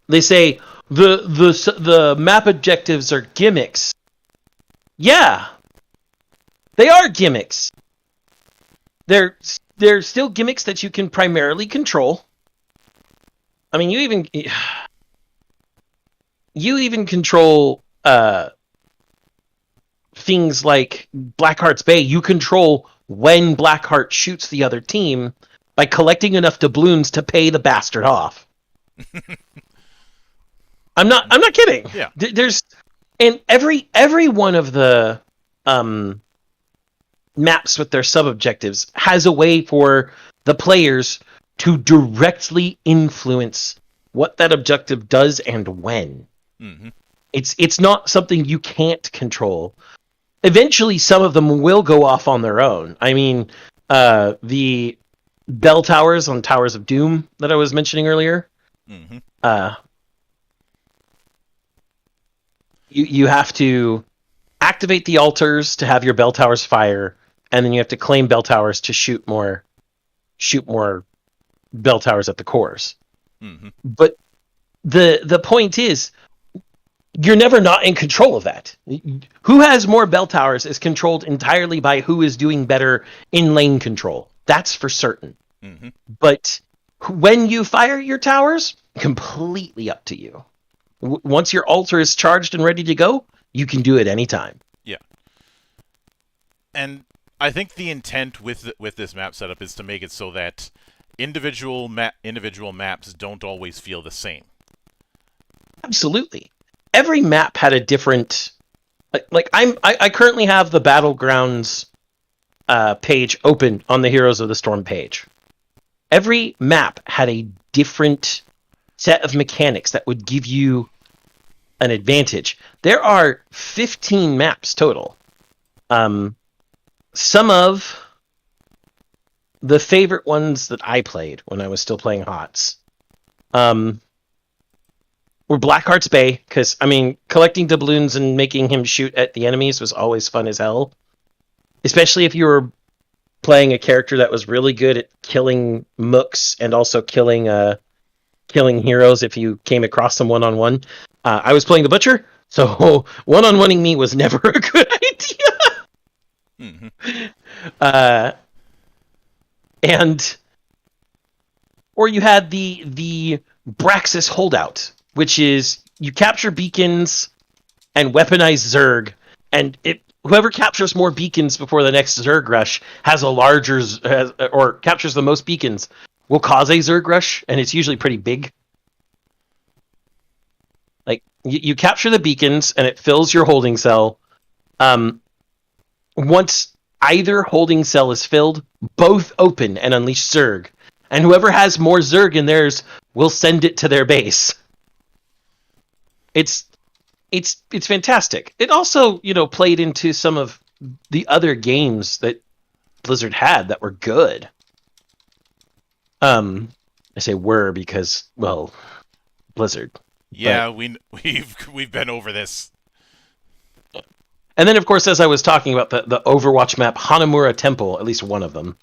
they say the map objectives are gimmicks. Yeah, they are gimmicks. They're still gimmicks that you can primarily control. I mean, you even control things like Blackheart's Bay. You control when Blackheart shoots the other team by collecting enough doubloons to pay the bastard off. I'm not kidding. Yeah. There's and every one of the maps with their sub-objectives has a way for the players to directly influence what that objective does and when. Mm-hmm. It's not something you can't control. Eventually, some of them will go off on their own. I mean, the bell towers on Towers of Doom that I was mentioning earlier. Mm-hmm. You have to activate the altars to have your bell towers fire, and then you have to claim bell towers to shoot more bell towers at the cores. Mm-hmm. But the point is, you're never not in control of that. Who has more bell towers is controlled entirely by who is doing better in lane control. That's for certain. Mm-hmm. But when you fire your towers, completely up to you. Once your altar is charged and ready to go, you can do it anytime. Yeah. And I think the intent with this map setup is to make it so that individual maps don't always feel the same. Absolutely. Every map had a different. Like I currently have the Battlegrounds page open on the Heroes of the Storm page. Every map had a different set of mechanics that would give you an advantage. There are 15 maps total. Some of the favorite ones that I played when I was still playing HOTS were Blackheart's Bay, because, I mean, collecting doubloons and making him shoot at the enemies was always fun as hell. Especially if you were playing a character that was really good at killing mooks and also killing heroes if you came across them one-on-one. I was playing the Butcher, so one-on-oneing me was never a good idea. Mm-hmm. Or you had the Braxis holdout, which is you capture beacons and weaponize Zerg, and whoever captures more beacons before the next Zerg rush has a larger or captures the most beacons will cause a Zerg rush, and it's usually pretty big. Like you capture the beacons and it fills your holding cell. Once either holding cell is filled, both open and unleash Zerg, and whoever has more Zerg in theirs will send it to their base. It's fantastic. It also, played into some of the other games that Blizzard had that were good. I say were because, well, Blizzard. Yeah, we've been over this. And then, of course, as I was talking about the Overwatch map, Hanamura Temple, at least one of them.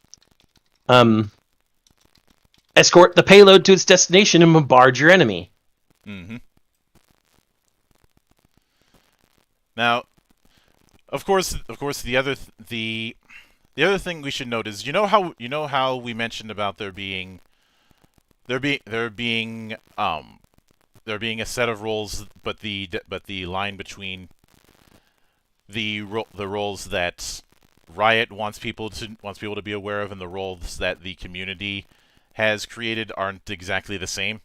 Escort the payload to its destination and bombard your enemy. Mm-hmm. Now, of course, the other thing we should note is how we mentioned about there being a set of roles, but the line between the roles that Riot wants people to be aware of and the roles that the community has created aren't exactly the same.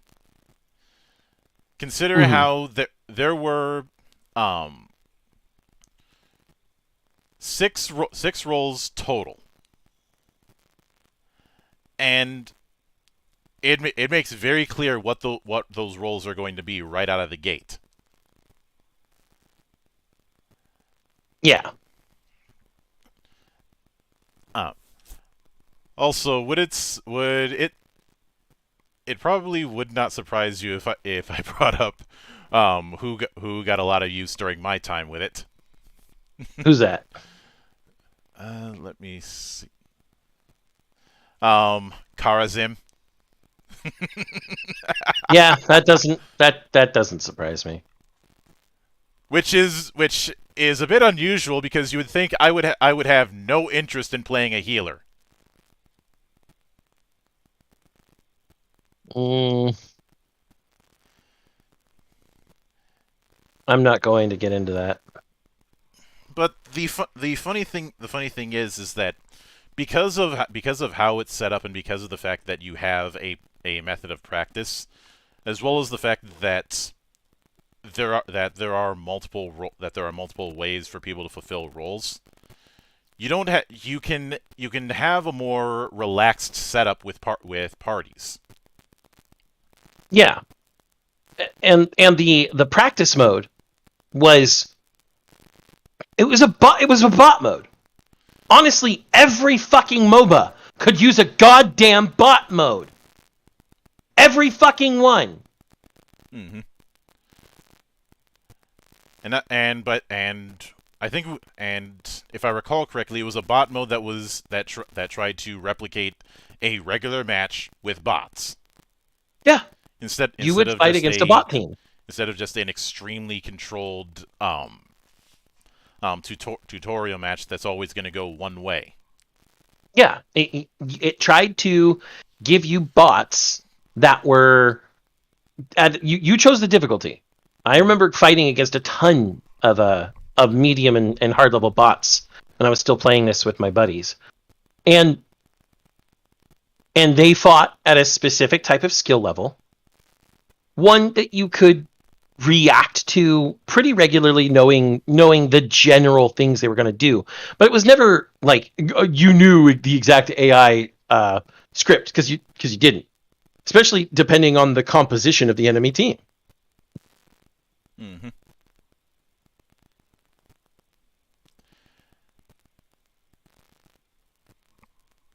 Consider how there were six roles total, and it makes very clear what those roles are going to be right out of the gate. Yeah. Also, it probably would not surprise you if I brought up who got a lot of use during my time with it. Who's that? Let me see. Karazim. Yeah, that doesn't surprise me. Which is a bit unusual because you would think I would have no interest in playing a healer. I'm not going to get into that. But the funny thing is that because of how it's set up and because of the fact that you have a method of practice, as well as the fact that there are multiple ways for people to fulfill roles, you can have a more relaxed setup with parties. Yeah, and the practice mode was a bot mode. Honestly, every fucking MOBA could use a goddamn bot mode. Every fucking one. Mm-hmm. I think if I recall correctly, it was a bot mode that tried to replicate a regular match with bots. Yeah. Instead you would of fight against a bot team. Instead of just an extremely controlled tutorial match that's always going to go one way. Yeah, it tried to give you bots that were you chose the difficulty. I remember fighting against a ton of medium and hard level bots when I was still playing this with my buddies, and they fought at a specific type of skill level, one that you could react to pretty regularly, knowing the general things they were going to do, but it was never like you knew the exact AI script because you didn't, especially depending on the composition of the enemy team. Mm-hmm.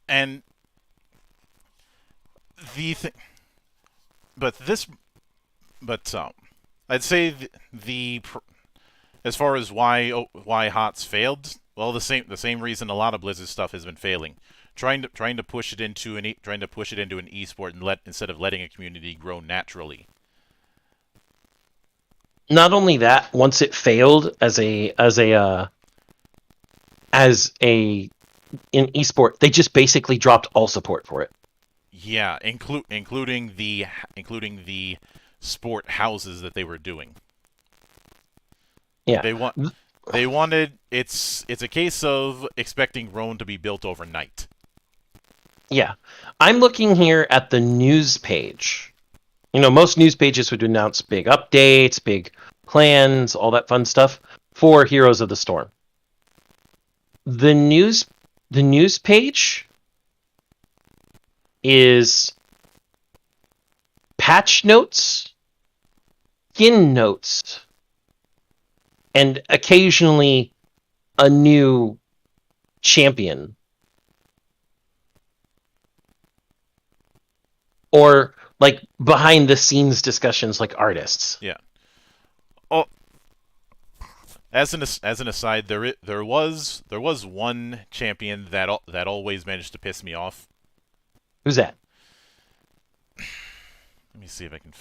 And I'd say as far as why HOTS failed, well, the same reason a lot of Blizzard stuff has been failing, trying to push it into an esport and instead of letting a community grow naturally. Not only that, once it failed as an esport, they just basically dropped all support for it. Yeah, including the sport houses that they were doing. Yeah, They wanted it's a case of expecting Rome to be built overnight. Yeah. I'm looking here at the news page. You know, most news pages would announce big updates, big plans, all that fun stuff for Heroes of the Storm. The news page is patch notes, skin notes, and occasionally a new champion. Or like behind the scenes discussions like artists. Yeah. Oh, as an aside, there was one champion that always managed to piss me off. Who's that? Let me see if I can.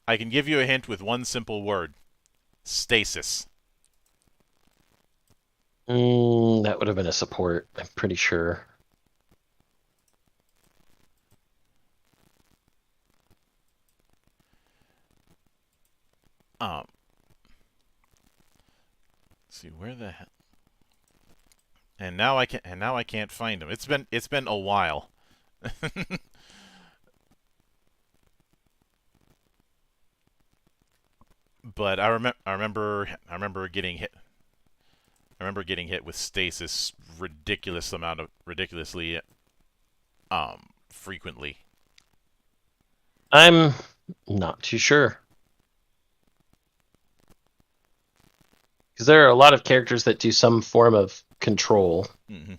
I can give you a hint with one simple word: stasis. That would have been a support, I'm pretty sure. Let's see where the hell. And now I can't find him. It's been a while. But I remember getting hit. I remember getting hit with stasis ridiculously frequently. I'm not too sure. Because there are a lot of characters that do some form of control. Mm-hmm.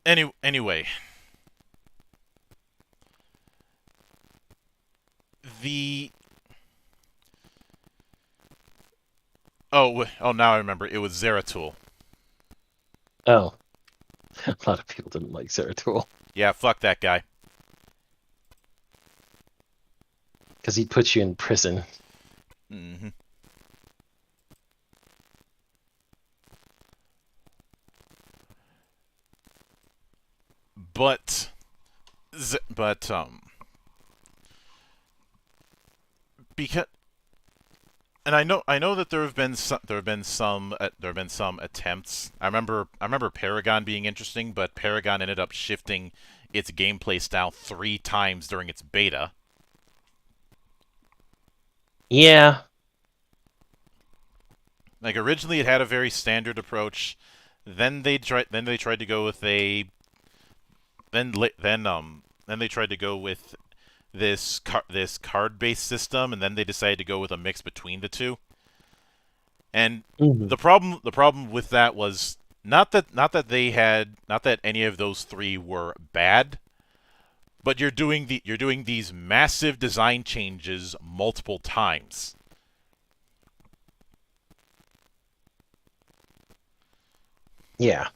Anyway, now I remember. It was Zeratul. Oh. A lot of people didn't like Zeratul. Yeah, fuck that guy. Because he puts you in prison. Mm-hmm. But because and I know that there have been some attempts. I remember Paragon being interesting, but Paragon ended up shifting its gameplay style 3 times during its beta. Yeah. Like originally it had a very standard approach. Then they tried to go with a then they tried to go with this card-based system, and then they decided to go with a mix between the two. And the problem with that was not that any of those 3 were bad, but you're doing these massive design changes multiple times. Yeah.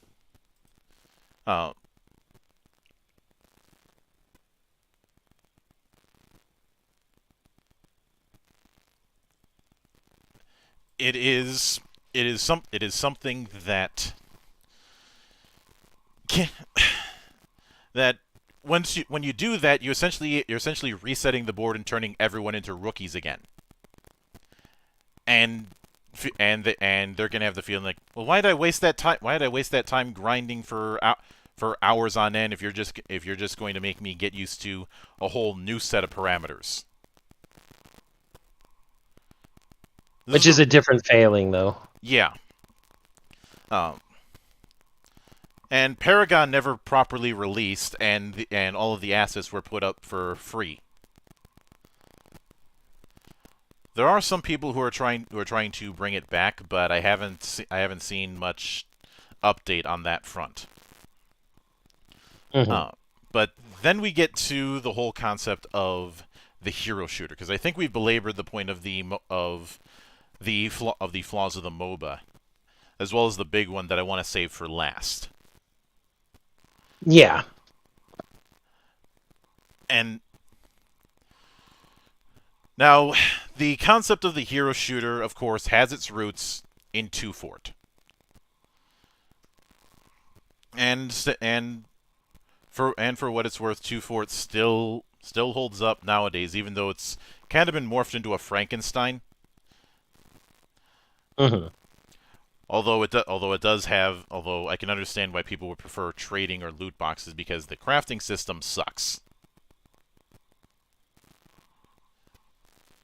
It is something that that when you do that, you're essentially resetting the board and turning everyone into rookies again. And they're gonna have the feeling like, well, why did I waste that time? Why did I waste that time grinding for hours on end if you're just going to make me get used to a whole new set of parameters? Which is a different failing, though. Yeah. And Paragon never properly released, and all of the assets were put up for free. There are some people who are trying to bring it back, but I haven't seen much update on that front. Mm-hmm. But then we get to the whole concept of the hero shooter, because I think we've belabored the point of the flaws of the MOBA, as well as the big one that I want to save for last. Yeah. And now, the concept of the hero shooter, of course, has its roots in 2Fort. And for what it's worth, 2Fort still holds up nowadays, even though it's kind of been morphed into a Frankenstein. Mm-hmm. Although I can understand why people would prefer trading or loot boxes because the crafting system sucks.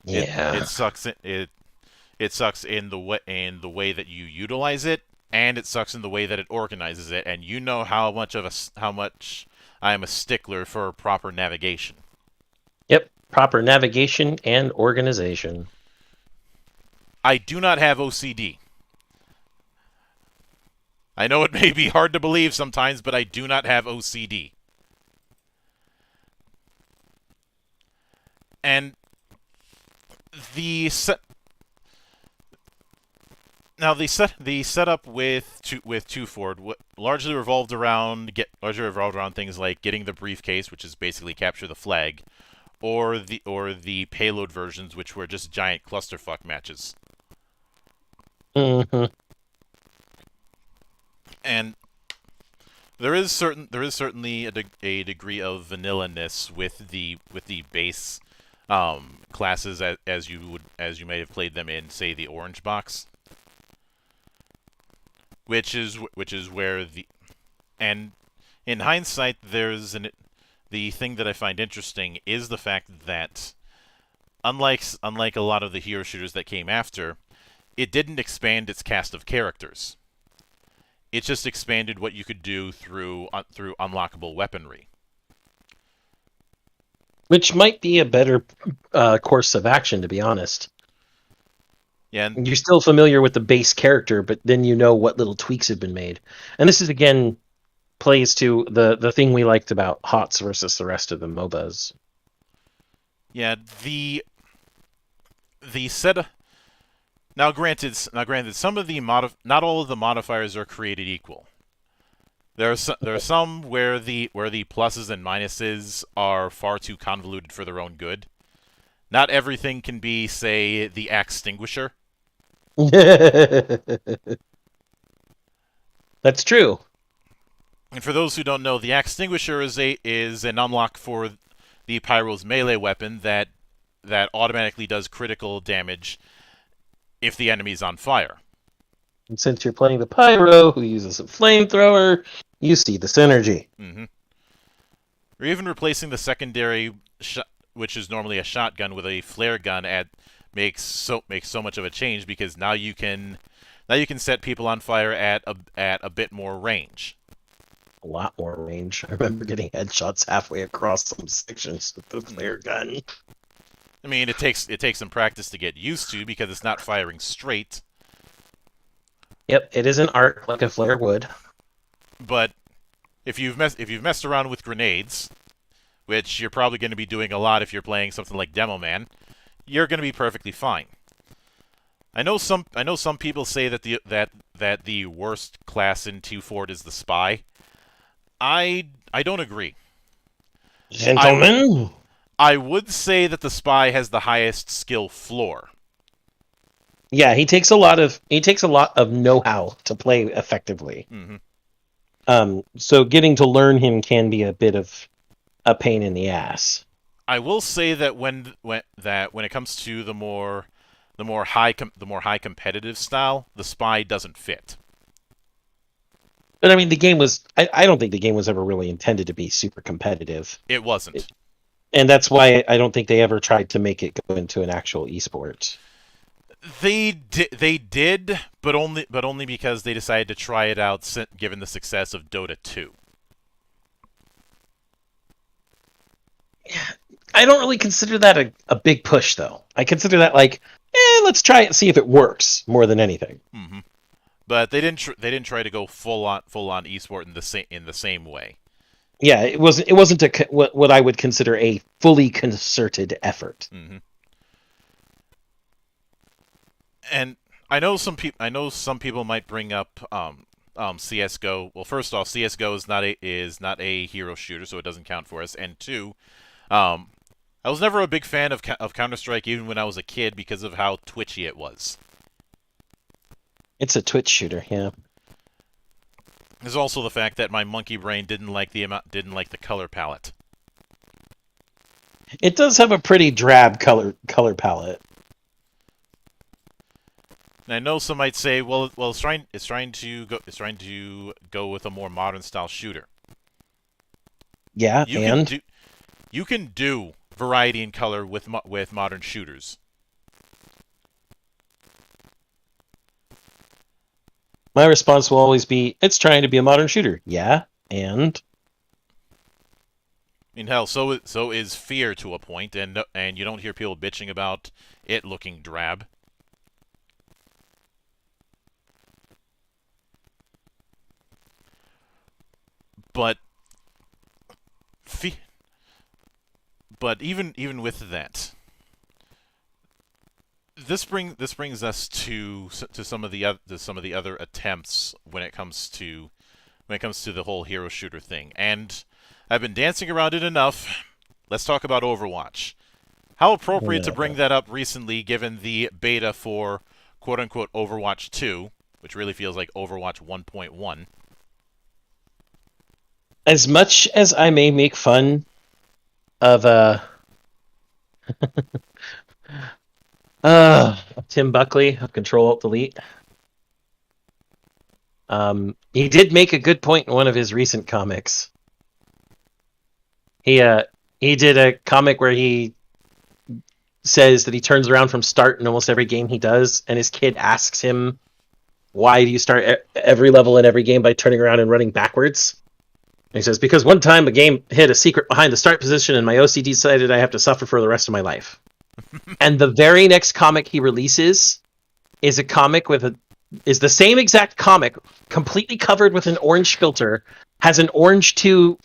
Yeah. It sucks. It sucks in the way that you utilize it, and it sucks in the way that it organizes it. And you know how much I am a stickler for proper navigation. Yep. Proper navigation and organization. I do not have OCD. I know it may be hard to believe sometimes, but I do not have OCD. And the setup with Two Ford largely revolved around things like getting the briefcase, which is basically capture the flag, or the payload versions, which were just giant clusterfuck matches. Mm-hmm. And there is certainly a degree of vanilla-ness with the base classes as you may have played them in, say, the Orange Box, which is where and in hindsight the thing that I find interesting is the fact that unlike a lot of the hero shooters that came after, it didn't expand its cast of characters. It just expanded what you could do through unlockable weaponry. Which might be a better course of action, to be honest. Yeah, and you're still familiar with the base character, but then you know what little tweaks have been made. And this is, again, plays to the thing we liked about HOTS versus the rest of the MOBAs. Yeah, the set. Now, granted, some of the not all of the modifiers are created equal. There are some where the pluses and minuses are far too convoluted for their own good. Not everything can be, say, the axe extinguisher. That's true. And for those who don't know, the axe extinguisher is an unlock for the Pyro's melee weapon that automatically does critical damage if the enemy's on fire. And since you're playing the Pyro, who uses a flamethrower, you see the synergy. Mm-hmm. Or even replacing the secondary, which is normally a shotgun, with a flare gun makes so much of a change, because now you can set people on fire at a bit more range. A lot more range. I remember getting headshots halfway across some sections with the flare gun. I mean, it takes some practice to get used to, because it's not firing straight. Yep, it is an art like a flare would. But if you've messed around with grenades, which you're probably going to be doing a lot if you're playing something like Demo Man, you're going to be perfectly fine. I know some people say that the worst class in 2 is the Spy. I don't agree. Gentlemen, I would say that the Spy has the highest skill floor. Yeah, he takes a lot of know-how to play effectively. Mm-hmm. So getting to learn him can be a bit of a pain in the ass. I will say that when it comes to the more high competitive style, the Spy doesn't fit. But I mean, the game was. I don't think the game was ever really intended to be super competitive. It wasn't. And that's why I don't think they ever tried to make it go into an actual esport. They did, but only because they decided to try it out, given the success of Dota 2. Yeah, I don't really consider that a big push, though. I consider that like, let's try it and see if it works more than anything. Mm-hmm. But they didn't try to go full on esport in the same way. Yeah, it wasn't what I would consider a fully concerted effort. Mm-hmm. And I know some people might bring up CS:GO. Well, first off, CS:GO is not a hero shooter, so it doesn't count for us. And two, I was never a big fan of Counter-Strike, even when I was a kid, because of how twitchy it was. It's a Twitch shooter, yeah. There's also the fact that my monkey brain didn't like the color palette. It does have a pretty drab color palette. And I know some might say, well, it's trying to go with a more modern style shooter. Yeah, You can and do variety in color with modern shooters. my response will always be, it's trying to be a modern shooter. Yeah, and I mean, hell, so is Fear to a point, and you don't hear people bitching about it looking drab. But but even with that, this brings us to some of the other attempts when it comes to the whole hero shooter thing. And I've been dancing around it enough. Let's talk about Overwatch. How appropriate to bring that up recently, given the beta for quote unquote Overwatch 2, which really feels like Overwatch 1.1. as much as I may make fun of Tim Buckley of Control Alt Delete, he did make a good point in one of his recent comics. He did a comic where he says that he turns around from start in almost every game he does, and his kid asks him, "Why do you start every level in every game by turning around and running backwards?" And he says, "Because one time a game hit a secret behind the start position, and my OCD decided I have to suffer for the rest of my life." And the very next comic he releases is a comic is the same exact comic, completely covered with an orange filter, has an orange 2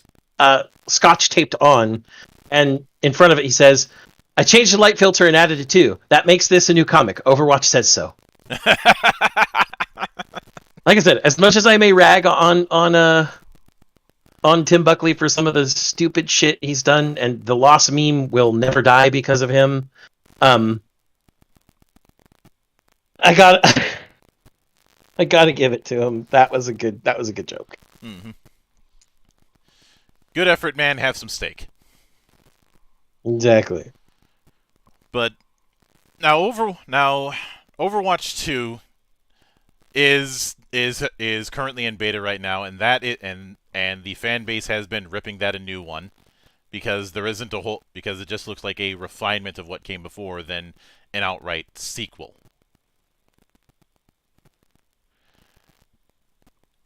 scotch taped on, and in front of it he says, "I changed the light filter and added a 2. That makes this a new comic. Overwatch says so." Like I said, as much as I may rag on Tim Buckley for some of the stupid shit he's done, and the lost meme will never die because of him, I got I gotta give it to him. That was a good joke. Mm-hmm. Good effort, man. Have some steak. Exactly. But now Overwatch 2 is currently in beta right now, and the fan base has been ripping that a new one because because it just looks like a refinement of what came before than an outright sequel.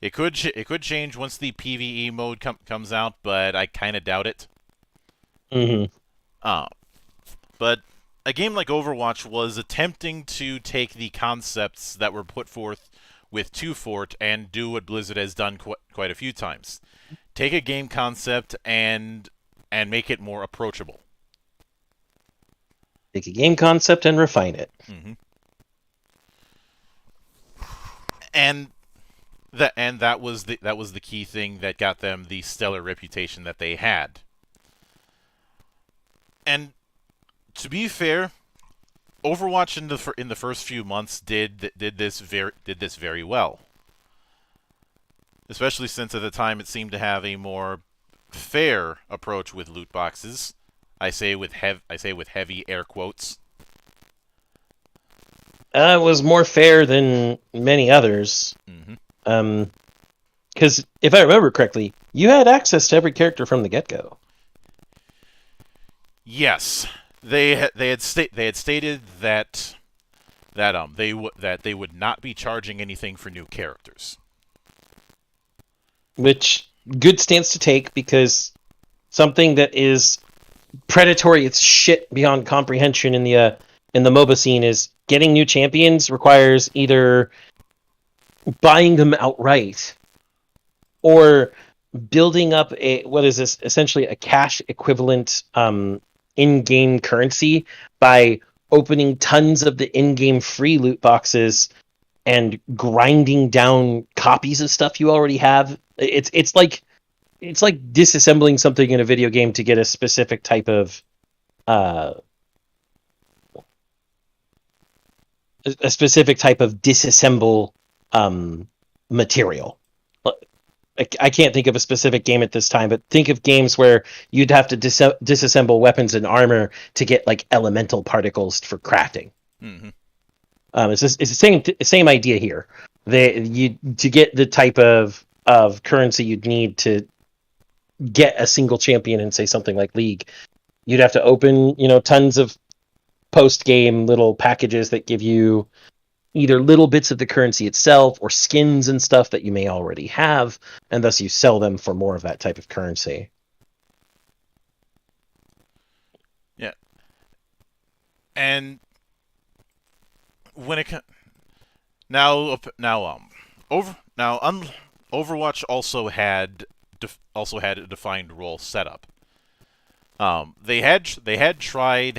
It could change once the PvE mode comes out, but I kind of doubt it. Mm-hmm. But a game like Overwatch was attempting to take the concepts that were put forth with 2 Fort and do what Blizzard has done quite a few times. Take a game concept and make it more approachable. Take a game concept and refine it. Mm-hmm. And that was the key thing that got them the stellar reputation that they had. And to be fair, Overwatch in the first few months did this very well. Especially since at the time it seemed to have a more fair approach with loot boxes. I say with heavy air quotes. It was more fair than many others. Mm-hmm. Because if I remember correctly, you had access to every character from the get-go. Yes, they had stated that they would not be charging anything for new characters. Which, good stance to take, because something that is predatory, it's shit beyond comprehension in the MOBA scene is getting new champions requires either buying them outright or building up essentially a cash equivalent in-game currency by opening tons of the in-game free loot boxes and grinding down copies of stuff you already have. It's like disassembling something in a video game to get a specific type of disassemble material. I can't think of a specific game at this time, but think of games where you'd have to disassemble weapons and armor to get like elemental particles for crafting. Mm-hmm. It's the same idea here. To get the type of currency you'd need to get a single champion in, say, something like League, you'd have to open, tons of post-game little packages that give you either little bits of the currency itself or skins and stuff that you may already have, and thus you sell them for more of that type of currency. Yeah. And when it Overwatch also had a defined role setup. They had tried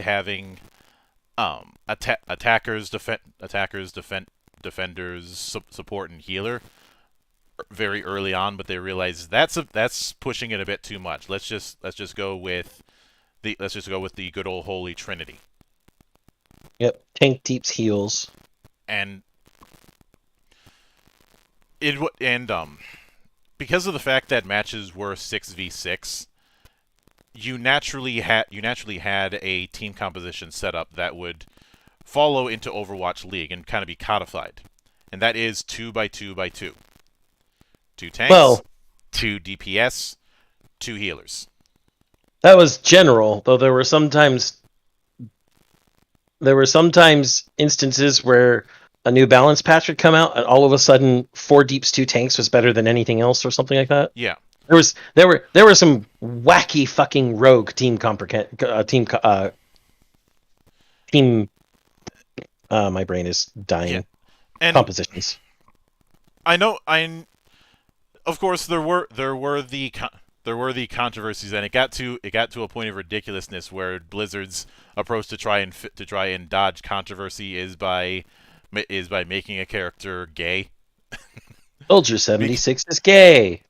having attackers, defenders, support, and healer very early on, but they realized that's pushing it a bit too much. Let's just go with the good old holy trinity. Yep, tank, deeps, heals, and because of the fact that matches were 6v6, you naturally had a team composition setup that would follow into Overwatch League and kind of be codified, and that is 2x2x2. 2 tanks, 2 DPS, 2 healers. That was general, though there were sometimes instances where a new balance patch would come out and all of a sudden 4 deeps, 2 tanks was better than anything else or something like that. Yeah. There were some wacky fucking rogue team my brain is dying. Yeah. And compositions. Of course there were the controversies, and it got to a point of ridiculousness where Blizzard's approach to try and dodge controversy is by making a character gay. Soldier 76 is gay.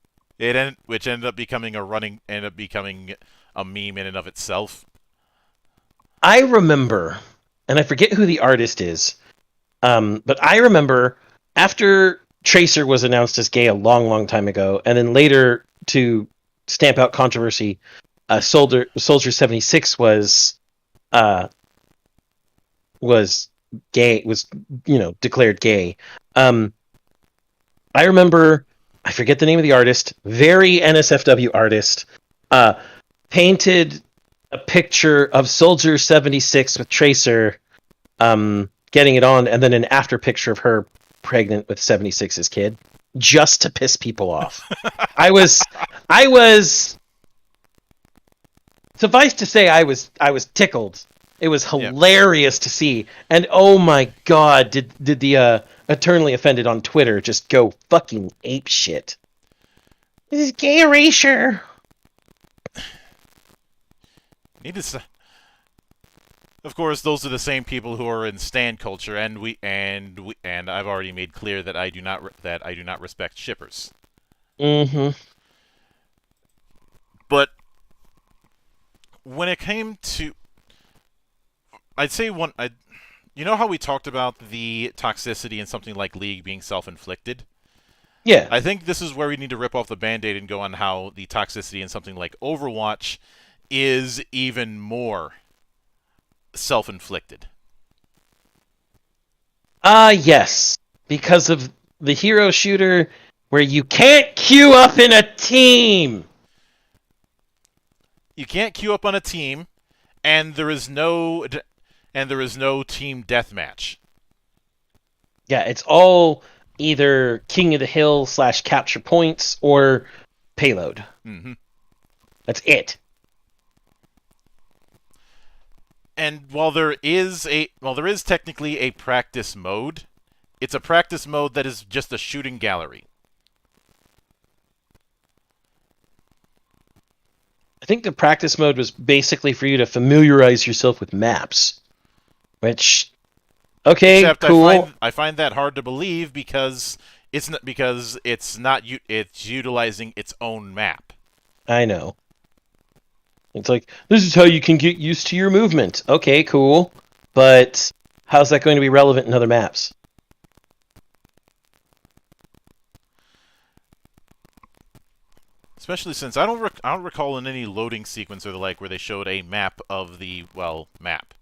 Which ended up becoming a meme in and of itself. I remember, and I forget who the artist is, but I remember after Tracer was announced as gay a long, long time ago, and then later to stamp out controversy, Soldier 76 was gay, was declared gay. I remember, I forget the name of the artist, very NSFW artist, painted a picture of Soldier 76 with Tracer getting it on, and then an after picture of her pregnant with 76's kid, just to piss people off. I was suffice to say I was tickled. It was hilarious to see, and oh my god, did the eternally offended on Twitter just go fucking ape shit. This is gay erasure. Of course, those are the same people who are in stan culture, and I've already made clear that I do not respect shippers. Mm-hmm. But when it came to, I'd say you know how we talked about the toxicity in something like League being self-inflicted? Yeah. I think this is where we need to rip off the Band-Aid and go on how the toxicity in something like Overwatch is even more self-inflicted. Yes. Because of the hero shooter where you can't queue up in a team. You can't queue up on a team, and there is no team deathmatch. Yeah, it's all either King of the Hill / capture points or payload. Mm-hmm. That's it. And while there is technically a practice mode, it's a practice mode that is just a shooting gallery. I think the practice mode was basically for you to familiarize yourself with maps. Which, okay, except cool. I find that hard to believe because it's utilizing its own map. I know. It's like, this is how you can get used to your movement. Okay, cool. But how's that going to be relevant in other maps? especially since I don't recall in any loading sequence or the like where they showed a map of the map.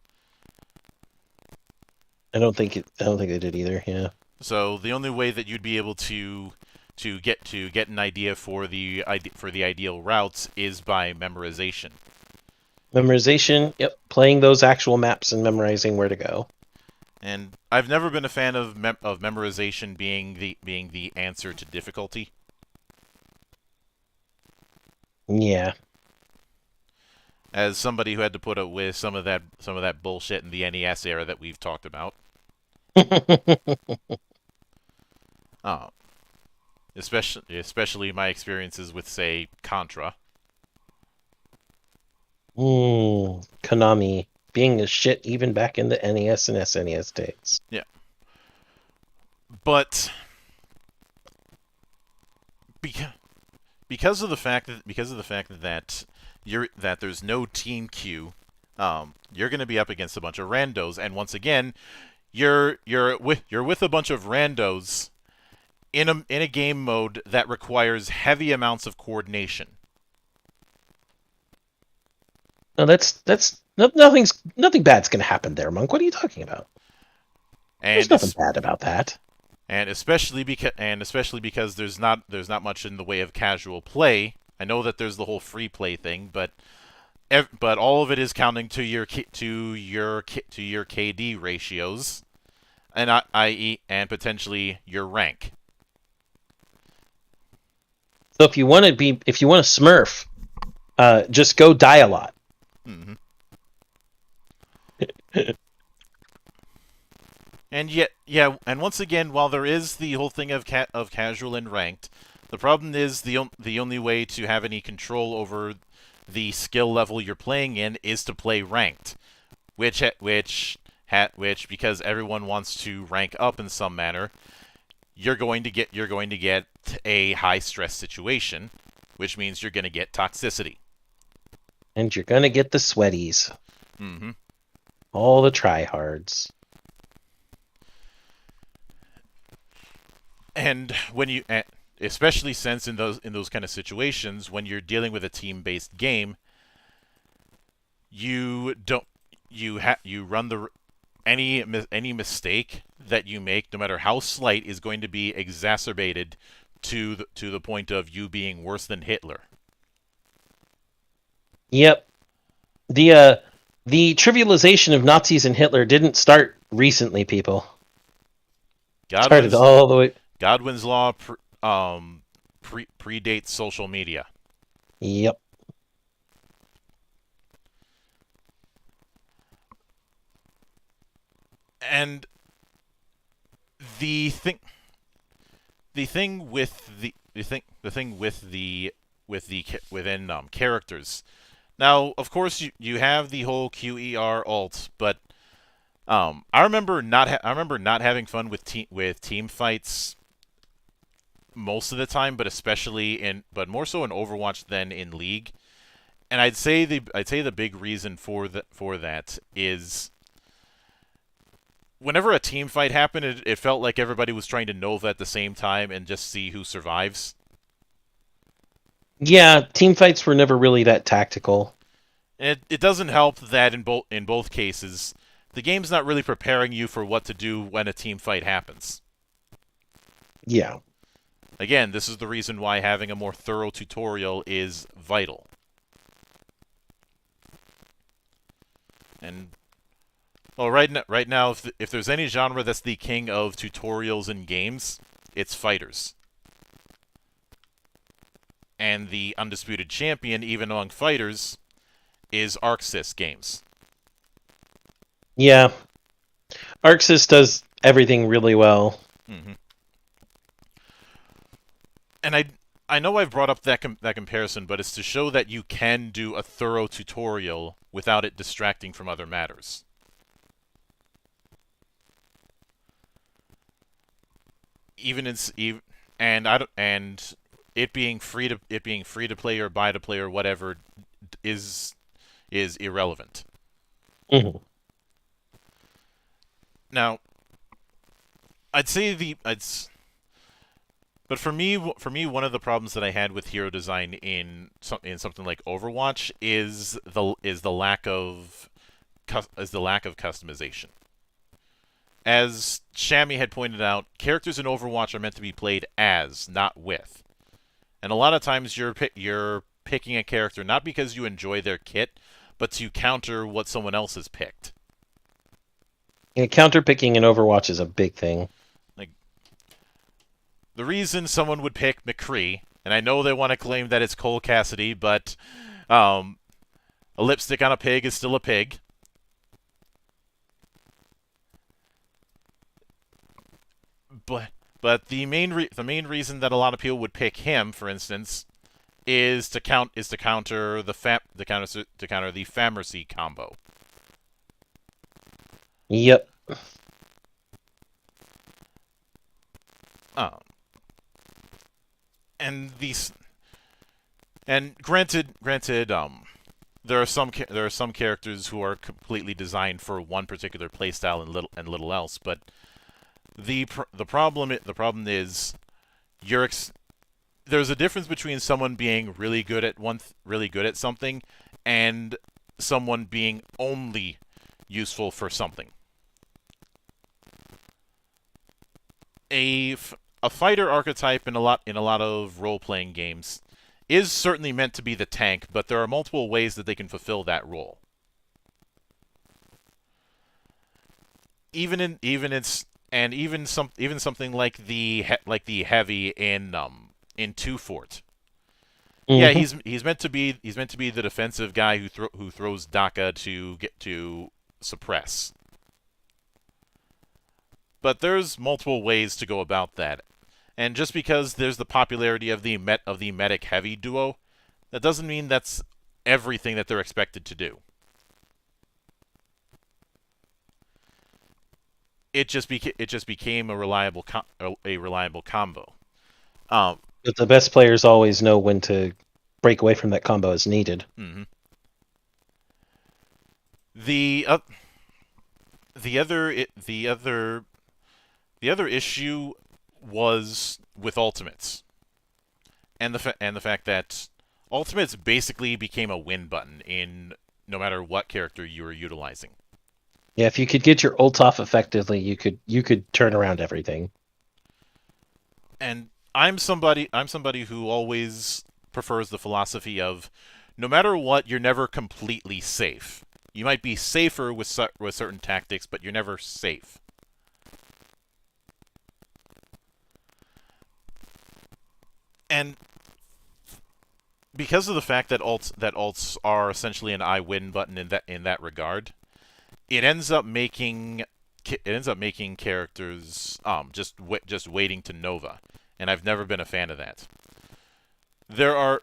I don't think they did either. Yeah. So the only way that you'd be able to get an idea for the ideal routes is by memorization. Memorization. Yep. Playing those actual maps and memorizing where to go. And I've never been a fan of memorization being the answer to difficulty. Yeah. As somebody who had to put up with some of that bullshit in the NES era that we've talked about. Oh, especially my experiences with, say, Contra. Konami being a shit even back in the NES and SNES days. Yeah, but because of the fact that there's no team queue, you're going to be up against a bunch of randos, and once again, you're with a bunch of randos in a game mode that requires heavy amounts of coordination. No, nothing bad's gonna happen there, Monk. What are you talking about? There's nothing bad about that. And especially because there's not much in the way of casual play. I know that there's the whole free play thing, but all of it is counting to your KD ratios, and i.e. and potentially your rank. So if you want to Smurf, just go die a lot. Mm-hmm. And yet, yeah, and once again, while there is the whole thing of casual and ranked, the problem is the only way to have any control over the skill level you're playing in is to play ranked, which because everyone wants to rank up in some manner, you're going to get a high stress situation, which means you're going to get toxicity. And you're going to get the sweaties. Mm-hmm. All the tryhards. And when you, especially since in those kind of situations, when you're dealing with a team-based game, you run any mistake that you make, no matter how slight, is going to be exacerbated to the point of you being worse than Hitler. Yep. The trivialization of Nazis and Hitler didn't start recently, people. Started all the way. Godwin's law predates social media. Yep. And the thing within characters. Now, of course, you have the whole QER alt, but I remember not having fun with team fights most of the time, but more so in Overwatch than in League. And I'd say the big reason for that is whenever a team fight happened, it felt like everybody was trying to Nova at the same time and just see who survives. Yeah, team fights were never really that tactical. It doesn't help that in both cases, the game's not really preparing you for what to do when a team fight happens. Yeah. Again, this is the reason why having a more thorough tutorial is vital. And well, right now, if there's any genre that's the king of tutorials in games, it's fighters. And the undisputed champion, even among fighters, is ArcSys games. Yeah. ArcSys does everything really well. Mm-hmm. And I know I've brought up that comparison, but it's to show that you can do a thorough tutorial without it distracting from other matters. And it being free to play or buy to play or whatever is irrelevant. Mm-hmm. Now, I'd say But for me, one of the problems that I had with hero design in something like Overwatch is the lack of customization. As Shammy had pointed out, characters in Overwatch are meant to be played as, not with. And a lot of times you're picking a character not because you enjoy their kit, but to counter what someone else has picked. Yeah, counterpicking in Overwatch is a big thing. Like the reason someone would pick McCree, and I know they want to claim that it's Cole Cassidy, but a lipstick on a pig is still a pig. But the main reason that a lot of people would pick him, for instance, is to counter the Famercy combo. Yep. Um, and these and granted, there are some characters who are completely designed for one particular playstyle and little else, but the problem is there's a difference between someone being really good at something and someone being only useful for something. A fighter archetype in a lot of role-playing games is certainly meant to be the tank, but there are multiple ways that they can fulfill that role. Even something like the heavy in Two Fort. Yeah, he's meant to be the defensive guy who throws Daka to get to suppress. But there's multiple ways to go about that. And just because there's the popularity of the medic heavy duo, that doesn't mean that's everything that they're expected to do. It just became a reliable combo. But the best players always know when to break away from that combo as needed. Mm-hmm. The other issue was with ultimates, and the fact that ultimates basically became a win button in no matter what character you were utilizing. Yeah, if you could get your ult off effectively, you could turn around everything. And I'm somebody who always prefers the philosophy of no matter what, you're never completely safe. You might be safer with certain tactics, but you're never safe. And because of the fact that alts are essentially an I win button in that regard, it ends up making characters just waiting to Nova, and I've never been a fan of that. There are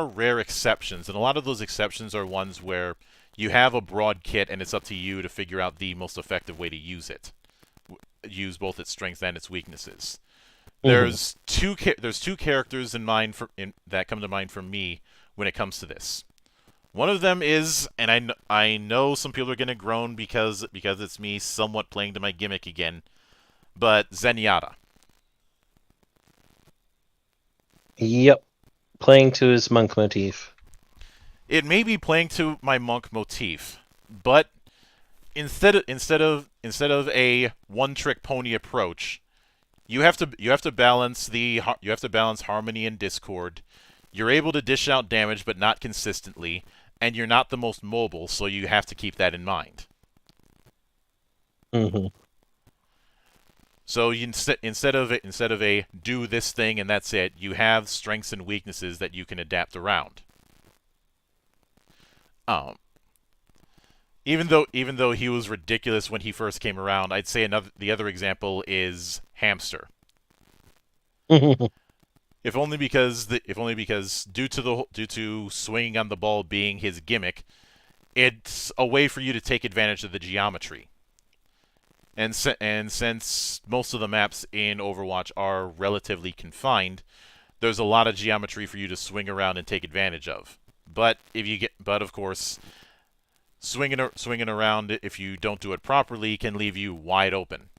rare exceptions, and a lot of those exceptions are ones where you have a broad kit and it's up to you to figure out the most effective way to use it. Use both its strengths and its weaknesses. There's two characters that come to mind for me when it comes to this. One of them is, and I know some people are gonna groan because it's me somewhat playing to my gimmick again, but Zenyatta. Yep, playing to his monk motif. It may be playing to my monk motif, but instead of a one-trick pony approach, you have to balance harmony and discord. You're able to dish out damage, but not consistently, and you're not the most mobile, so you have to keep that in mind. Mm-hmm. So instead of a do this thing and that's it, you have strengths and weaknesses that you can adapt around. Even though he was ridiculous when he first came around, I'd say the other example is Hamster. If only because due to swinging on the ball being his gimmick, it's a way for you to take advantage of the geometry. And since most of the maps in Overwatch are relatively confined, there's a lot of geometry for you to swing around and take advantage of. But of course, swinging around if you don't do it properly can leave you wide open.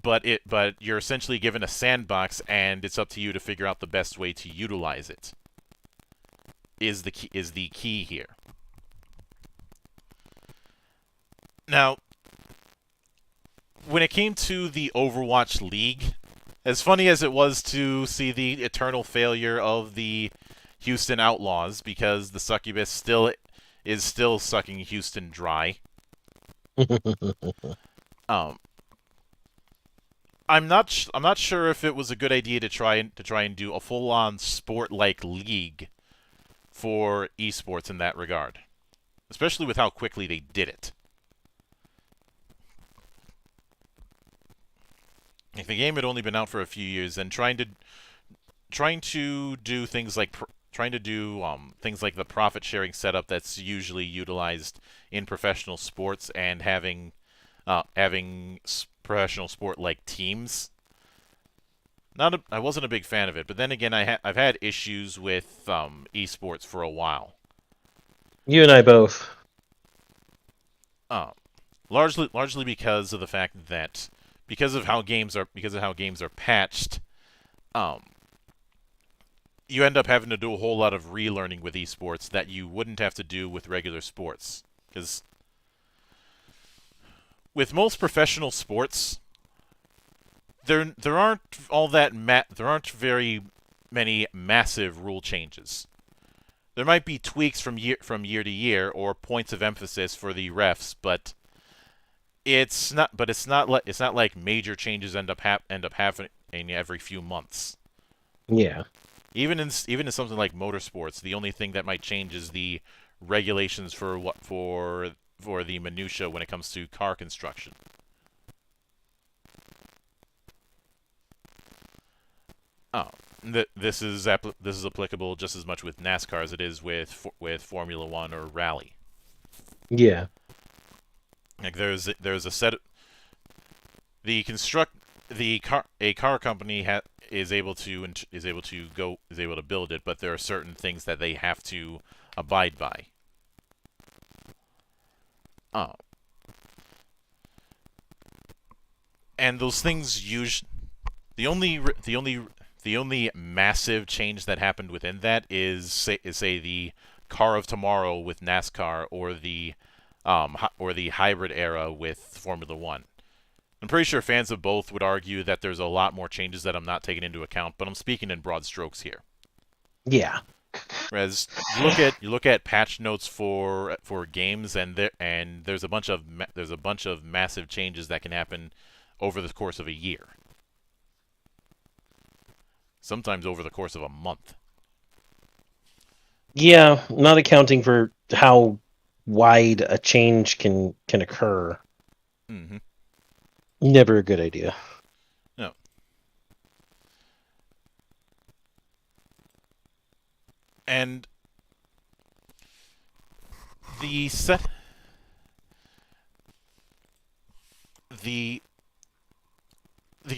but you're essentially given a sandbox, and it's up to you to figure out the best way to utilize it. Is the key here. Now, when it came to the Overwatch League, as funny as it was to see the eternal failure of the Houston Outlaws, because the succubus is still sucking Houston dry. I'm not sure if it was a good idea to try and do a full-on sport-like league for esports in that regard, especially with how quickly they did it. If the game had only been out for a few years, and trying to do things like things like the profit-sharing setup that's usually utilized in professional sports, and having professional sport-like teams. I wasn't a big fan of it, but then again, I've had issues with esports for a while. You and I both. Largely because of the fact that because of how games are patched, you end up having to do a whole lot of relearning with esports that you wouldn't have to do with regular sports. Because with most professional sports, there aren't very many massive rule changes. There might be tweaks from year to year, or points of emphasis for the refs, but it's not like major changes end up happening every few months. Yeah. Even in something like motorsports, the only thing that might change is the regulations for the minutia when it comes to car construction. This is applicable just as much with NASCAR as it is with Formula One or Rally. Yeah. Like there's a set. A car company is able to build it, but there are certain things that they have to abide by. And those things the only massive change that happened within that is say the car of tomorrow with NASCAR, or the hybrid era with Formula One. I'm pretty sure fans of both would argue that there's a lot more changes that I'm not taking into account, but I'm speaking in broad strokes here. Yeah. Whereas you look at patch notes for games, and there's a bunch of massive changes that can happen over the course of a year. Sometimes over the course of a month. Yeah, not accounting for how wide a change can occur. Mm-hmm. Never a good idea. No. And the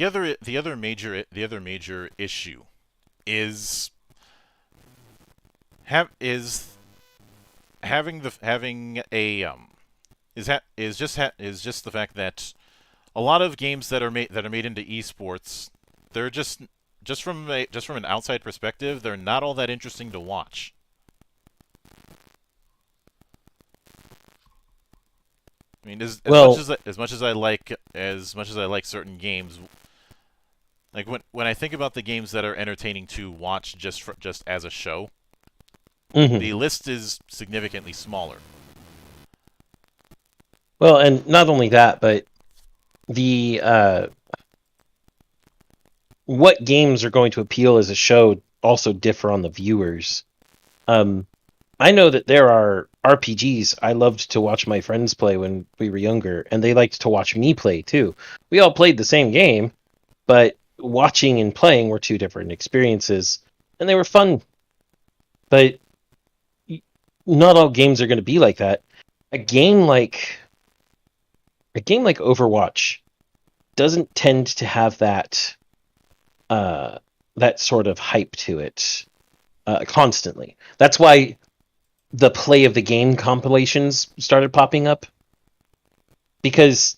other major issue is just the fact that a lot of games that are made into esports, they're just from an outside perspective, they're not all that interesting to watch. I mean, as much as I like certain games, like when I think about the games that are entertaining to watch just as a show, Mm-hmm. the list is significantly smaller. Well, and not only that, but the what games are going to appeal as a show also differ on the viewers. I know that there are RPGs I loved to watch my friends play when we were younger, and they liked to watch me play too. We all played the same game, but watching and playing were two different experiences, and they were fun. But not all games are going to be like that. A game like Overwatch doesn't tend to have that sort of hype to it constantly. That's why the play of the game compilations started popping up, because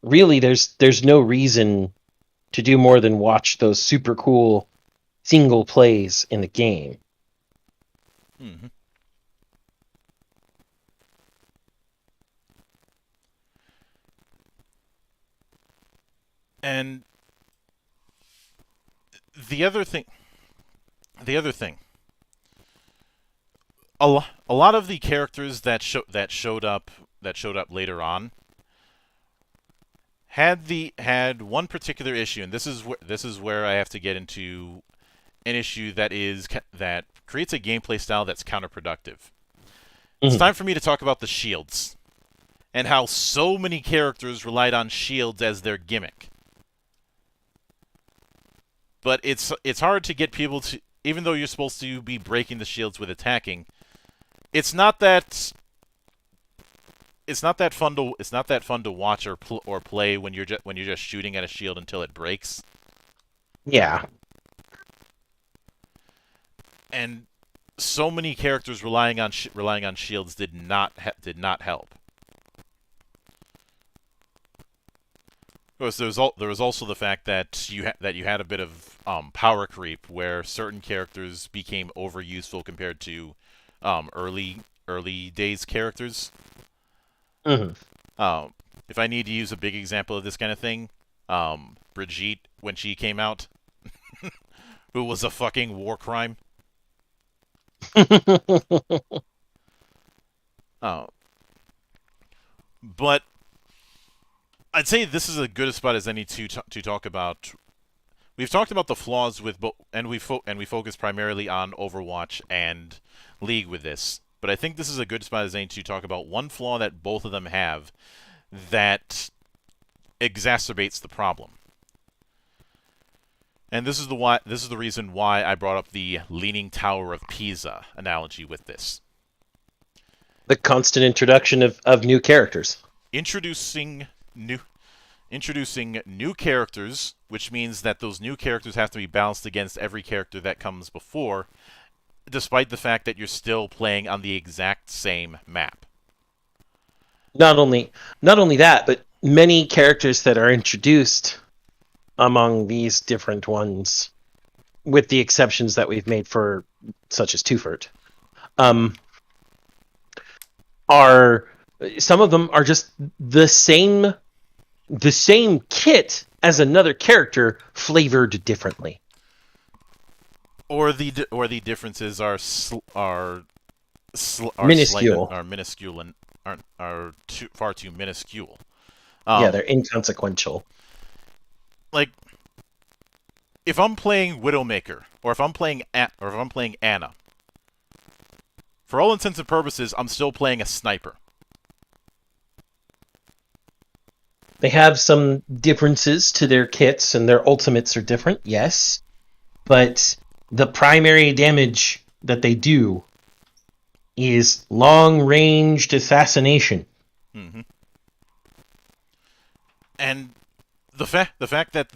really there's no reason to do more than watch those super cool single plays in the game. Mm-hmm. And the other thing, a lot of the characters that showed up later on had one particular issue, and this is where I have to get into an issue that creates a gameplay style that's counterproductive. It's time for me to talk about the shields and how so many characters relied on shields as their gimmick. But it's hard to get people to, even though you're supposed to be breaking the shields with attacking, it's not that fun to watch or play when you're just shooting at a shield until it breaks. Yeah. And so many characters relying on shields did not help. Of course, there was also the fact that you had a bit of power creep, where certain characters became overuseful compared to early days characters. Mm-hmm. If I need to use a big example of this kind of thing, Brigitte, when she came out, who was a fucking war crime. But I'd say this is as good a spot as any to talk about. We've talked about the flaws with and we focus primarily on Overwatch and League with this. But I think this is a good spot as any to talk about one flaw that both of them have that exacerbates the problem. And this is the reason why I brought up the Leaning Tower of Pisa analogy with this. The constant introduction of new characters. Introducing new characters, which means that those new characters have to be balanced against every character that comes before, despite the fact that you're still playing on the exact same map. Not only that, but many characters that are introduced among these different ones, with the exceptions that we've made for, such as Tufert, are, some of them are just the same kit as another character, flavored differently. Or the differences are minuscule. Are minuscule and are far too minuscule. Yeah, they're inconsequential. Like, if I'm playing Widowmaker, or if I'm playing Ana, for all intents and purposes, I'm still playing a sniper. They have some differences to their kits, and their ultimates are different, yes. But the primary damage that they do is long-ranged assassination. Mm-hmm. And the fact that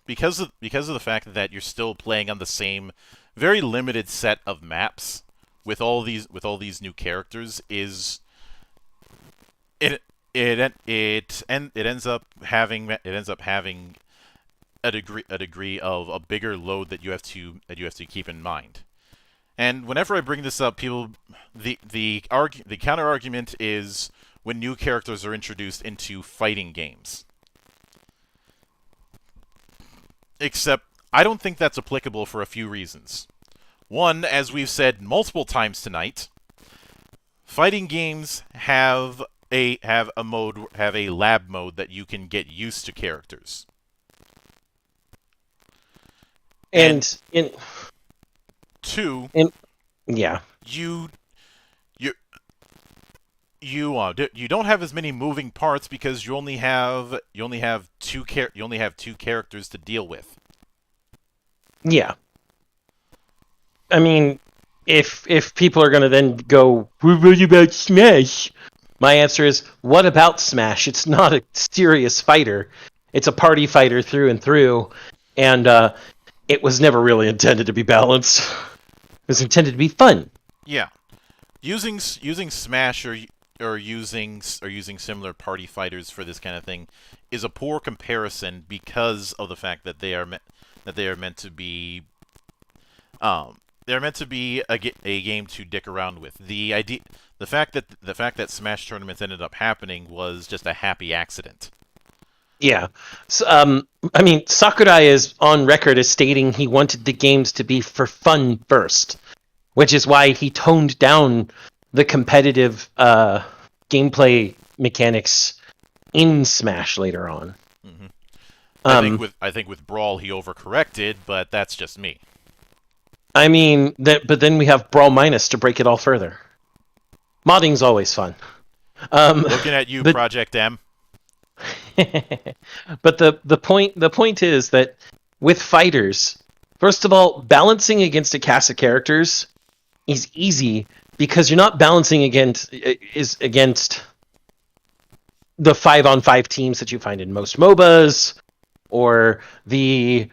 because of the fact that you're still playing on the same very limited set of maps with all these new characters is it ends up having a degree of a bigger load that you have to keep in mind. And whenever I bring this up, people the counter argument is when new characters are introduced into fighting games. Except, I don't think that's applicable for a few reasons. One, as we've said multiple times tonight, fighting games have a lab mode that you can get used to characters. And yeah, you don't have as many moving parts because you only have two characters to deal with. Yeah. I mean, if people are going to then go, what about Smash? My answer is, what about Smash? It's not a serious fighter. It's a party fighter through and through, and it was never really intended to be balanced. It was intended to be fun. Yeah. Using Smash or using similar party fighters for this kind of thing is a poor comparison because of the fact that they are meant to be they're meant to be a game to dick around with. The fact that Smash tournaments ended up happening was just a happy accident. Yeah. So, I mean, Sakurai is on record as stating he wanted the games to be for fun first, which is why he toned down the competitive gameplay mechanics in Smash later on. Mm-hmm. I think with Brawl he overcorrected, but that's just me. I mean, but then we have Brawl Minus to break it all further. Modding's always fun. Looking at you, Project M. But the point is that with fighters, first of all, balancing against a cast of characters is easy because you're not balancing against the 5-on-5 teams that you find in most MOBAs or the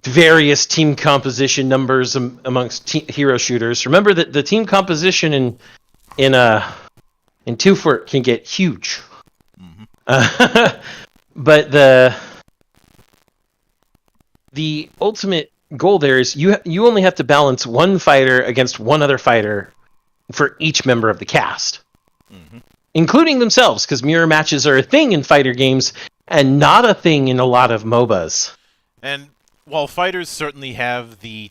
various team composition numbers amongst hero shooters. Remember that the team composition in Two Fort can get huge. But the ultimate goal there is you only have to balance one fighter against one other fighter for each member of the cast, including themselves, because mirror matches are a thing in fighter games and not a thing in a lot of MOBAs. And while fighters certainly have the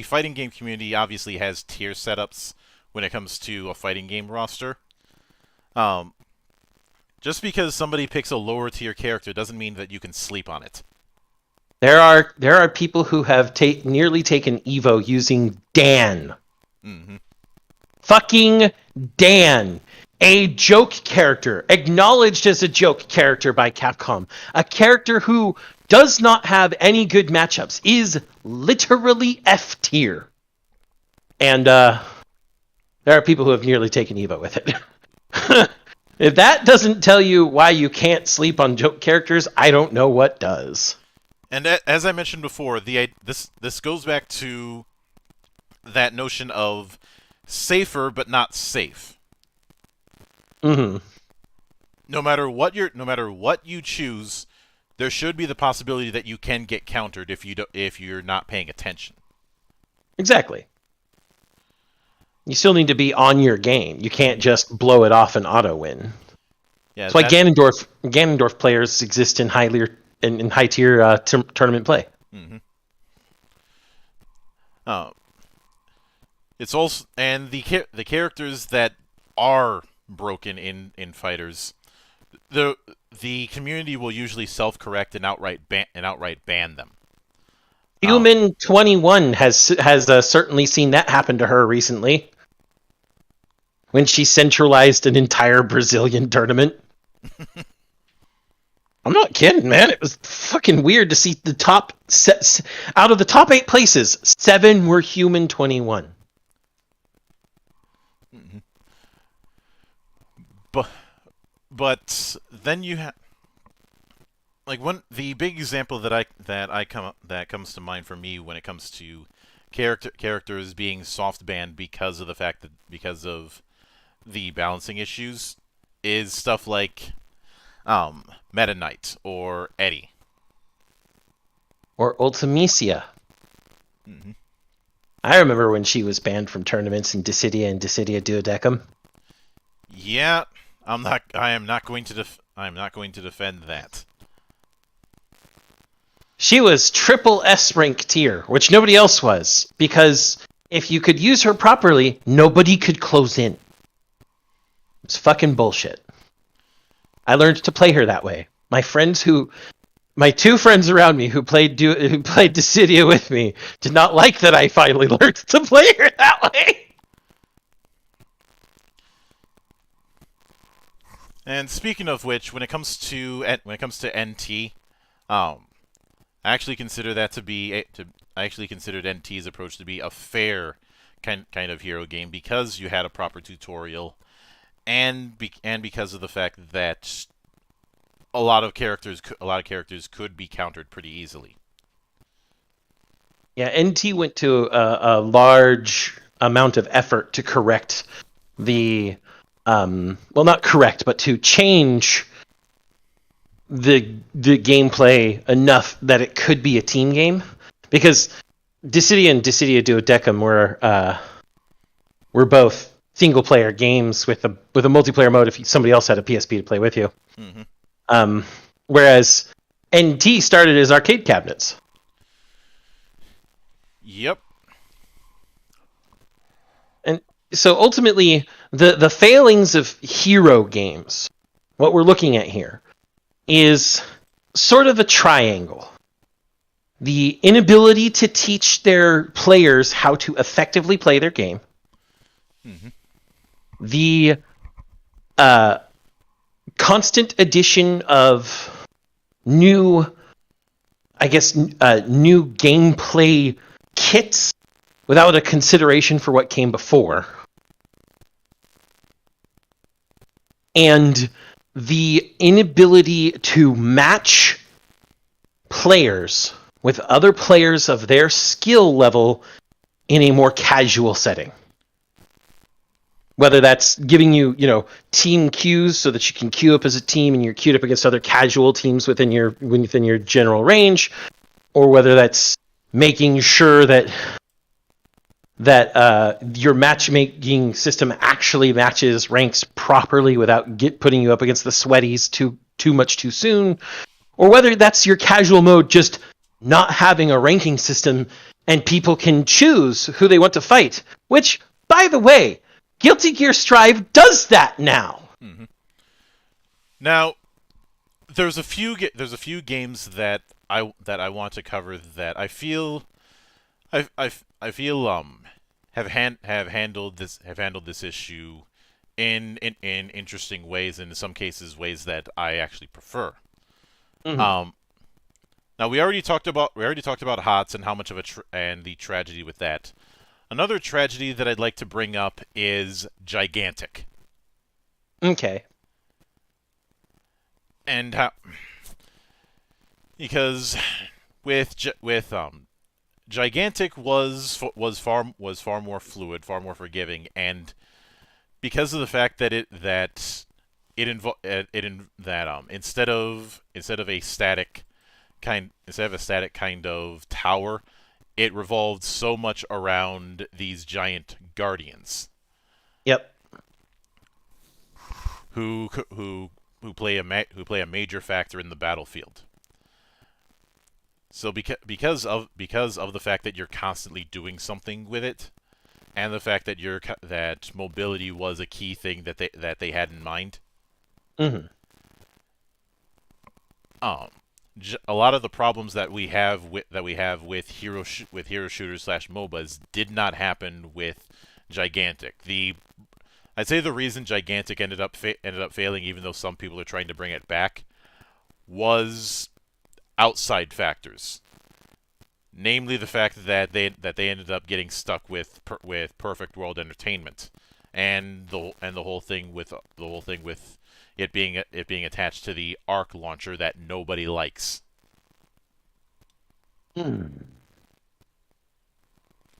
fighting game community obviously has tier setups when it comes to a fighting game roster. Just because somebody picks a lower tier character doesn't mean that you can sleep on it. There are people who have nearly taken Evo using Dan. Fucking Dan. A joke character, acknowledged as a joke character by Capcom. A character who does not have any good matchups, is literally F tier. And there are people who have nearly taken Evo with it. If that doesn't tell you why you can't sleep on joke characters, I don't know what does. And as I mentioned before, this goes back to that notion of safer but not safe. No matter what you choose, there should be the possibility that you can get countered if you're not paying attention. Exactly. You still need to be on your game. You can't just blow it off and auto win. Yeah, that's why Ganondorf players exist in high tier tournament play. It's also the characters that are broken in fighters. The community will usually self-correct and outright ban them. Human 21 has certainly seen that happen to her recently. When she centralized an entire Brazilian tournament. I'm not kidding, man. It was fucking weird to see out of the top 8 places, 7 were Human 21. But then you have the big example that comes to mind for me when it comes to characters being soft banned because of the balancing issues is stuff like Meta Knight or Eddie or Ultimisia. I remember when she was banned from tournaments in Dissidia and Dissidia Duodecim. Yeah, I am not going to defend that. She was triple S rank tier, which nobody else was, because if you could use her properly, nobody could close in. It's fucking bullshit. I learned to play her that way. My 2 friends around me who played Dissidia with me did not like that I finally learned to play her that way. And speaking of which, when it comes to NT, I actually considered NT's approach to be a fair kind of hero game because you had a proper tutorial, and because of the fact that a lot of characters could be countered pretty easily. Yeah, NT went to a large amount of effort to correct the not correct, but to change the gameplay enough that it could be a team game, because Dissidia and Dissidia Duodecim were both single player games with a multiplayer mode if somebody else had a PSP to play with you. Mm-hmm. Whereas NT started as arcade cabinets. Yep. And so ultimately, the failings of hero games, what we're looking at here, is sort of a triangle. The inability to teach their players how to effectively play their game. Mm-hmm. The constant addition of new gameplay kits without a consideration for what came before. And the inability to match players with other players of their skill level in a more casual setting. Whether that's giving you, team queues so that you can queue up as a team and you're queued up against other casual teams within your general range, or whether that's making sure that your matchmaking system actually matches ranks properly without putting you up against the sweaties too much too soon, or whether that's your casual mode just not having a ranking system and people can choose who they want to fight, which, by the way, Guilty Gear Strive does that now. Mm-hmm. Now, there's a few games that I want to cover that I feel have handled this issue in interesting ways, and in some cases ways that I actually prefer. Mm-hmm. Now we already talked about HOTS and how much of and the tragedy with that. Another tragedy that I'd like to bring up is Gigantic. Okay. And how, because with Gigantic was far more fluid, far more forgiving, and because of the fact that instead of a static kind of tower, it revolved so much around these giant guardians. Yep. Who play a major factor in the battlefield. So because of the fact that you're constantly doing something with it, and the fact that that mobility was a key thing that they had in mind. Mm-hmm. A lot of the problems that we have with hero shooters / MOBAs did not happen with Gigantic. I'd say the reason Gigantic ended up failing, even though some people are trying to bring it back, was outside factors. Namely, the fact that they ended up getting stuck with Perfect World Entertainment, and the whole thing with it being attached to the Arc launcher that nobody likes.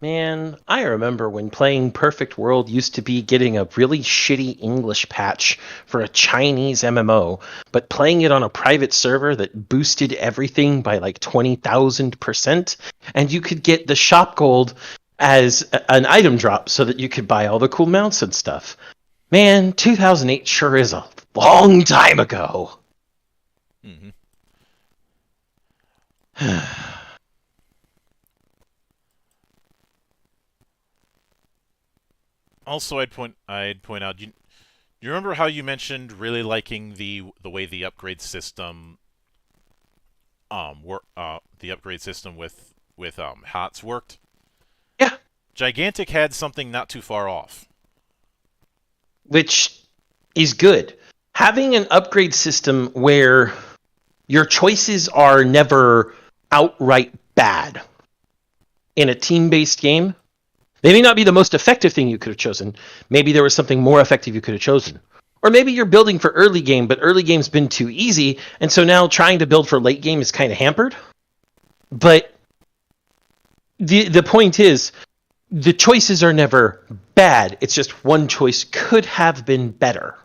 Man, I remember when playing Perfect World used to be getting a really shitty English patch for a Chinese MMO, but playing it on a private server that boosted everything by like 20,000%, and you could get the shop gold as an item drop so that you could buy all the cool mounts and stuff. Man, 2008 sure is a long time ago. Mm-hmm. Also, I'd point out. You remember how you mentioned really liking the way the upgrade system the upgrade system with HOTS worked? Yeah. Gigantic had something not too far off. Which is good. Having an upgrade system where your choices are never outright bad in a team-based game. They may not be the most effective thing you could have chosen. Maybe there was something more effective you could have chosen. Or maybe you're building for early game, but early game's been too easy, and so now trying to build for late game is kind of hampered. But the point is, the choices are never bad. It's just one choice could have been better.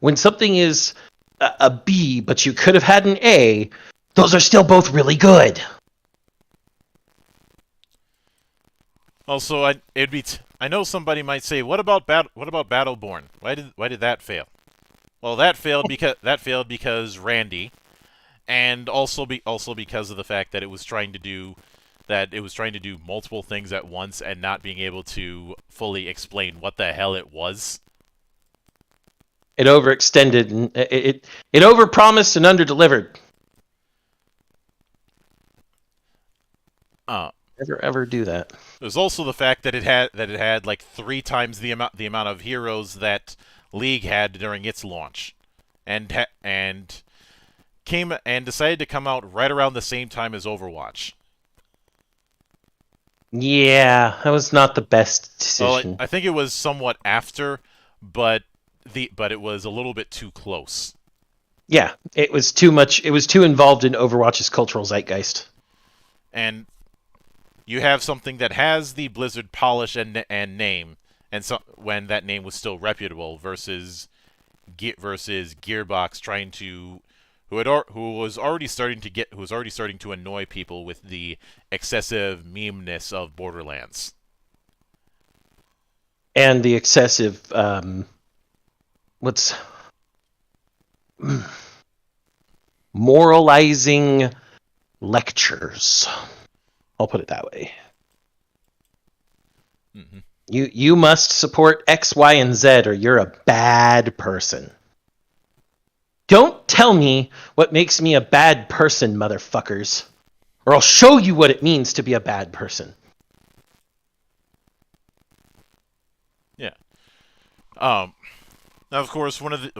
When something is a B, but you could have had an A, those are still both really good. Also, I know somebody might say, what about Battleborn? Why did that fail? Well, that failed because Randy, and also because of the fact that it was trying to do multiple things at once and not being able to fully explain what the hell it was. It overextended and it overpromised and underdelivered. Ever do that? There's also the fact that it had like 3 times the amount of heroes that League had during its launch, and decided to come out right around the same time as Overwatch. Yeah, that was not the best decision. Well, I think it was somewhat after, but it was a little bit too close. Yeah, it was too much. It was too involved in Overwatch's cultural zeitgeist. And you have something that has the Blizzard polish and name, and so when that name was still reputable, versus Gearbox trying to who was already starting to annoy people with the excessive memeness of Borderlands and the excessive moralizing lectures. I'll put it that way. Mm-hmm. You must support X, Y, and Z, or you're a bad person. Don't tell me what makes me a bad person, motherfuckers, or I'll show you what it means to be a bad person. Yeah. Now, of course, one of the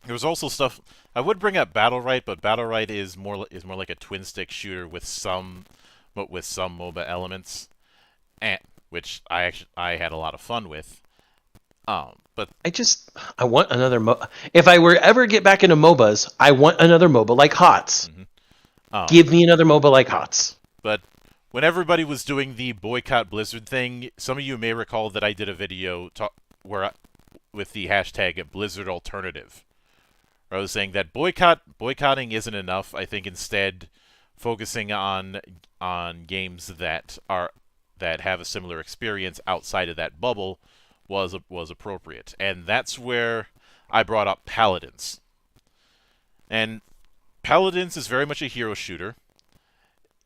there was also stuff. I would bring up Battlerite, but Battlerite is more like a twin stick shooter with some MOBA elements, and which I had a lot of fun with. But I want another if I were ever get back into MOBAs, I want another MOBA like HOTS. Mm-hmm. Give me another MOBA like HOTS. But when everybody was doing the boycott Blizzard thing, some of you may recall that I did a video with the hashtag Blizzard Alternative. I was saying that boycotting isn't enough. I think instead focusing on games that have a similar experience outside of that bubble was appropriate. And that's where I brought up Paladins. And Paladins is very much a hero shooter.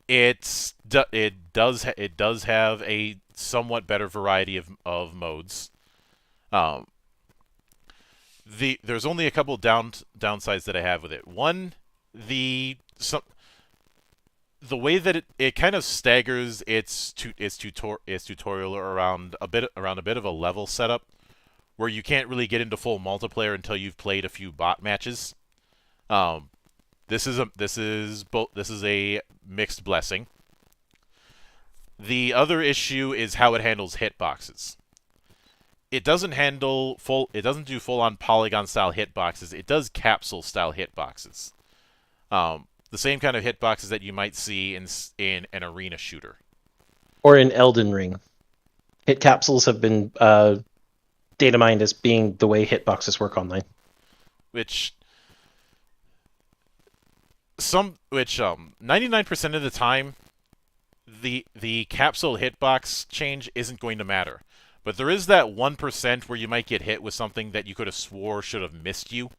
It does have a somewhat better variety of modes. There's only a couple downsides that I have with it. One, the way that it kind of staggers its tutorial around a bit of a level setup, where you can't really get into full multiplayer until you've played a few bot matches. This is a mixed blessing. The other issue is how it handles hitboxes. It doesn't do full-on polygon-style hitboxes. It does capsule-style hitboxes. The same kind of hitboxes that you might see in an arena shooter. Or in Elden Ring. Hit capsules have been data mined as being the way hitboxes work online. Which 99% of the time, the capsule hitbox change isn't going to matter. But there is that 1% where you might get hit with something that you could have swore should have missed you.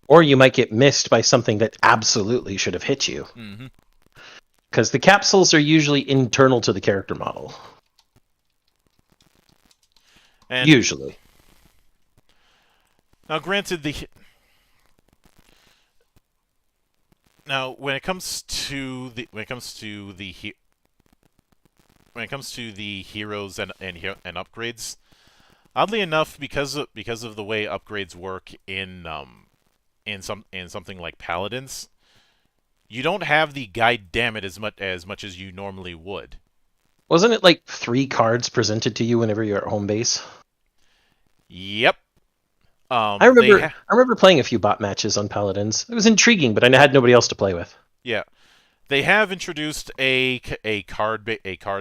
Or you might get missed by something that absolutely should have hit you. Mm-hmm. Because the capsules are usually internal to the character model. And usually. Now, granted, when it comes to the heroes and upgrades, oddly enough, because of the way upgrades work in something like Paladins, you don't have the guide damage as much as you normally would. Wasn't it like 3 cards presented to you whenever you're at home base? Yep. I remember playing a few bot matches on Paladins. It was intriguing, but I had nobody else to play with. Yeah. they have introduced a card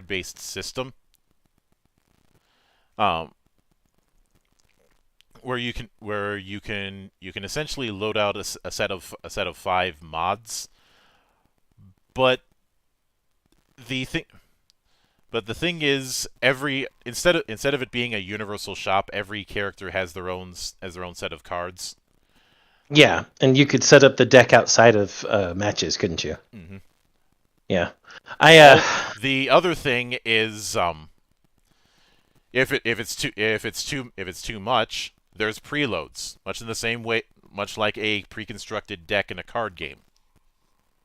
based system, um, where you can essentially load out a set of 5 mods, but the thing the thing is, every instead of it being a universal shop, every character has their own set of cards. Yeah, and you could set up the deck outside of matches, couldn't you? Mm-hmm. Yeah. I The other thing is, if it's too much, there's preloads, much in the same way, much like a pre-constructed deck in a card game.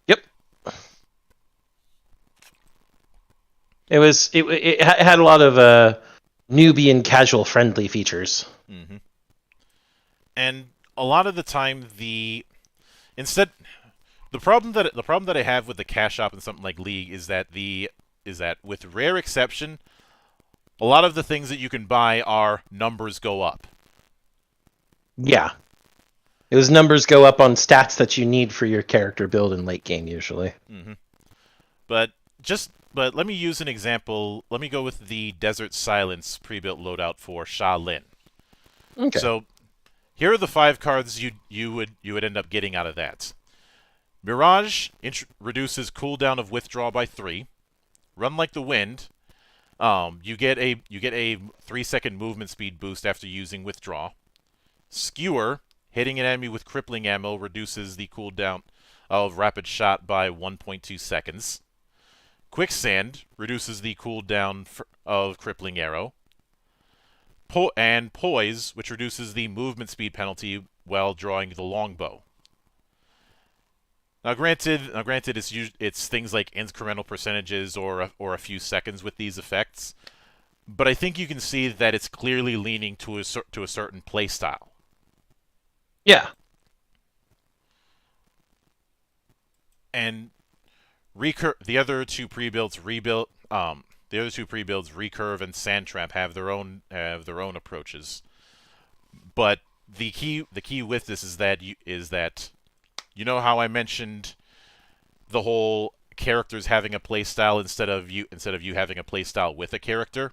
Yep. It had a lot of newbie and casual friendly features. Mm-hmm. And a lot of the time, instead the problem that I have with the cash shop in something like League is that with rare exception, a lot of the things that you can buy are numbers go up. Yeah. Those numbers go up on stats that you need for your character build in late game usually. Mm-hmm. But let me use an example. Let me go with the Desert Silence pre-built loadout for Shaolin. Okay. So here are the 5 cards you would end up getting out of that. Mirage reduces cooldown of withdraw by 3. Run like the wind. You get a 3-second movement speed boost after using withdraw. Skewer, hitting an enemy with crippling ammo reduces the cooldown of rapid shot by 1.2 seconds. Quicksand reduces the cooldown of crippling arrow. And Poise, which reduces the movement speed penalty while drawing the longbow. Now, granted, it's things like incremental percentages or a few seconds with these effects, but I think you can see that it's clearly leaning to a certain playstyle. Yeah. And the other two pre-builds, Recurve and Sandtrap, have their own approaches. But the key with this is that you know how I mentioned the whole characters having a playstyle instead of you having a playstyle with a character?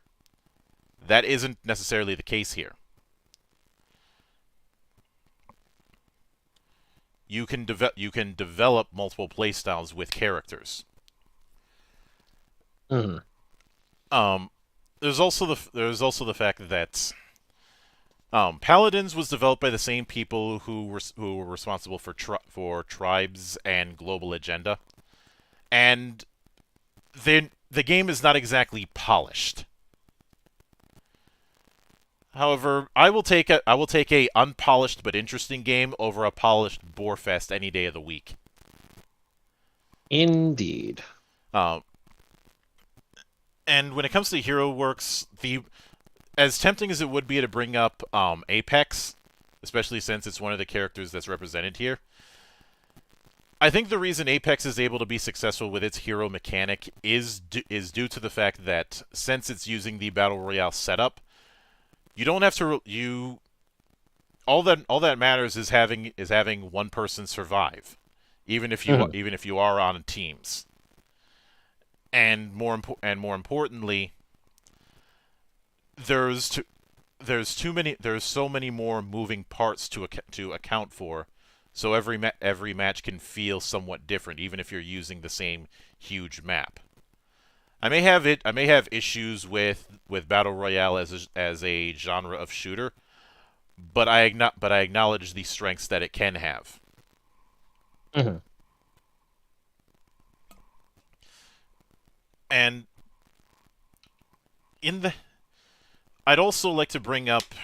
That isn't necessarily the case here. You can develop multiple playstyles with characters. Mm-hmm. There's also the fact that Paladins was developed by the same people who were responsible for Tribes and Global Agenda, and the game is not exactly polished. However, I will take a unpolished but interesting game over a polished bore fest any day of the week. Indeed. And when it comes to Hero Works, as tempting as it would be to bring up Apex, especially since it's one of the characters that's represented here, I think the reason Apex is able to be successful with its hero mechanic is due to the fact that since it's using the Battle Royale setup, you don't have to all that matters is having one person survive, even if you are on teams. And more importantly, there's so many more moving parts to account for, so every match can feel somewhat different, even if you're using the same huge map. I may have issues with Battle Royale as a genre of shooter, but I acknowledge the strengths that it can have. Mm-hmm. And I'd also like to bring up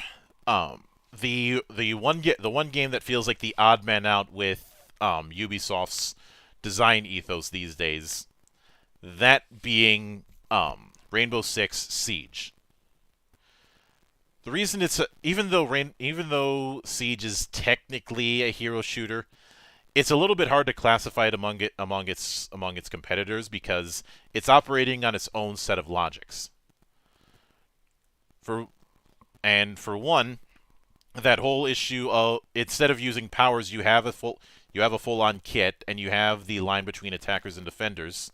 the one game that feels like the odd man out with Ubisoft's design ethos these days. That being Rainbow Six Siege. The reason even though Siege is technically a hero shooter, it's a little bit hard to classify it among its competitors because it's operating on its own set of logics. For one, that whole issue of instead of using powers, you have you have a full-on kit, and you have the line between attackers and defenders,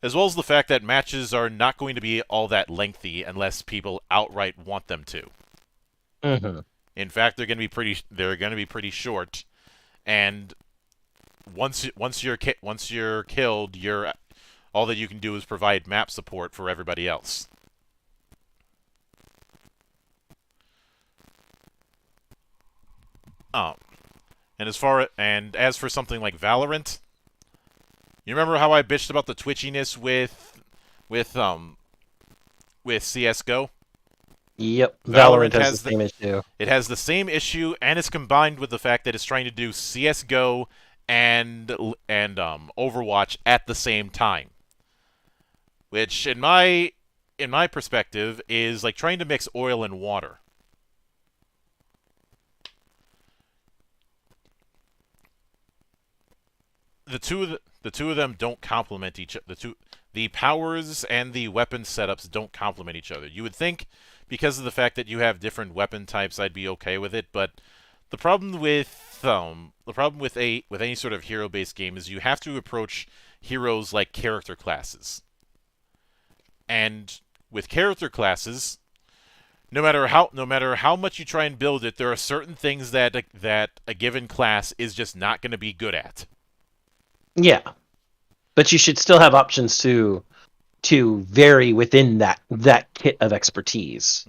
as well as the fact that matches are not going to be all that lengthy unless people outright want them to. Mm-hmm. In fact, they're going to be pretty short, and once you're killed, all that you can do is provide map support for everybody else. Oh, and as for something like Valorant, you remember how I bitched about the twitchiness with CS:GO? Yep. Valorant Valorant has has the same issue. It has the same issue, and it's combined with the fact that it's trying to do CS:GO and Overwatch at the same time, which in my perspective is like trying to mix oil and water. The two of them don't complement each other. The powers and the weapon setups don't complement each other. You would think because of the fact that you have different weapon types, I'd be okay with it, but the problem with any sort of hero-based game is you have to approach heroes like character classes. And with character classes, no matter how much you try and build it, there are certain things that a given class is just not going to be good at. Yeah, but you should still have options to vary within that kit of expertise,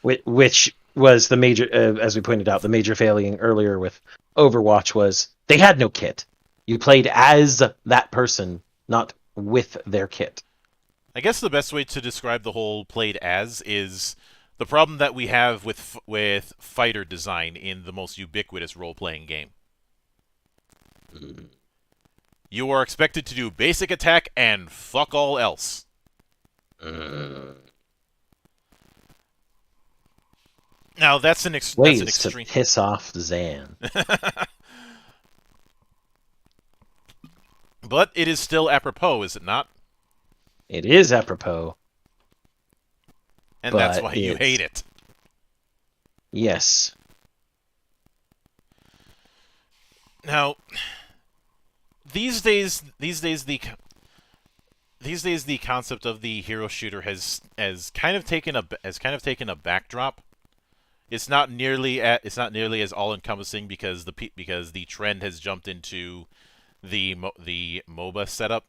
which was the major, as we pointed out, the major failing earlier with Overwatch was they had no kit. You played as that person, not with their kit. I guess the best way to describe the whole played as is the problem that we have with fighter design in the most ubiquitous role-playing game. You are expected to do basic attack and fuck all else. Now that's an extreme to piss off Zan. But it is still apropos, is it not? It is apropos. And that's why you hate it. Yes. Now, these days the concept of the hero shooter has kind of taken a backdrop. It's not nearly as all encompassing because the trend has jumped into the MOBA setup.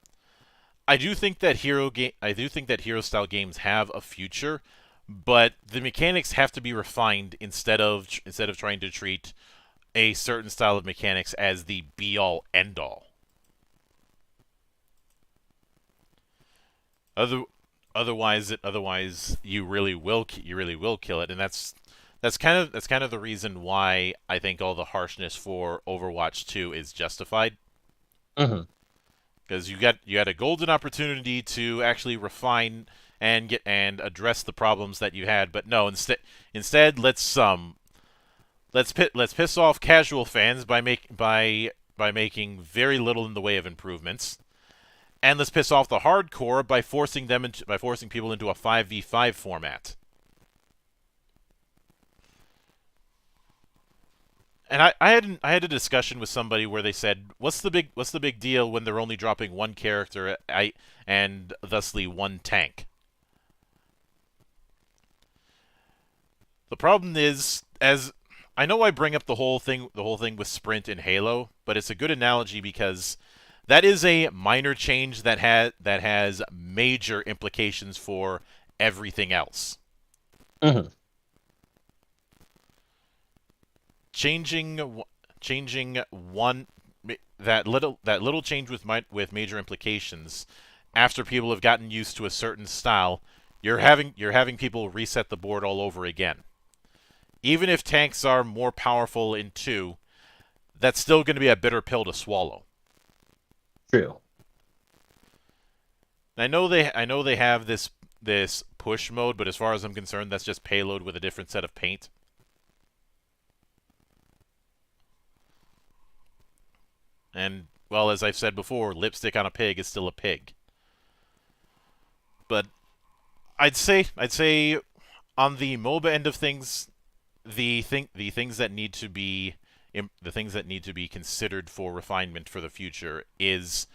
I do think that hero style games have a future, but the mechanics have to be refined instead of trying to treat a certain style of mechanics as the be all end all. Otherwise you really will kill it, and that's kind of the reason why I think all the harshness for Overwatch 2 is justified. Because you had a golden opportunity to actually refine and address the problems that you had, but no, instead let's piss off casual fans by making very little in the way of improvements. And let's piss off the hardcore by forcing people into a 5v5 format. And I had a discussion with somebody where they said, "What's the big deal when they're only dropping one character and thusly one tank?" The problem is, as I know I bring up the whole thing with Sprint in Halo, but it's a good analogy because that is a minor change that has major implications for everything else. Changing one that little change with major implications after people have gotten used to a certain style, you're having people reset the board all over again. Even if tanks are more powerful in 2, that's still going to be a bitter pill to swallow. True. I know they have this push mode, but as far as I'm concerned, that's just payload with a different set of paint. And, well, as I've said before, lipstick on a pig is still a pig. But I'd say on the MOBA end of things, the things that need to be the things that need to be considered for refinement for the future is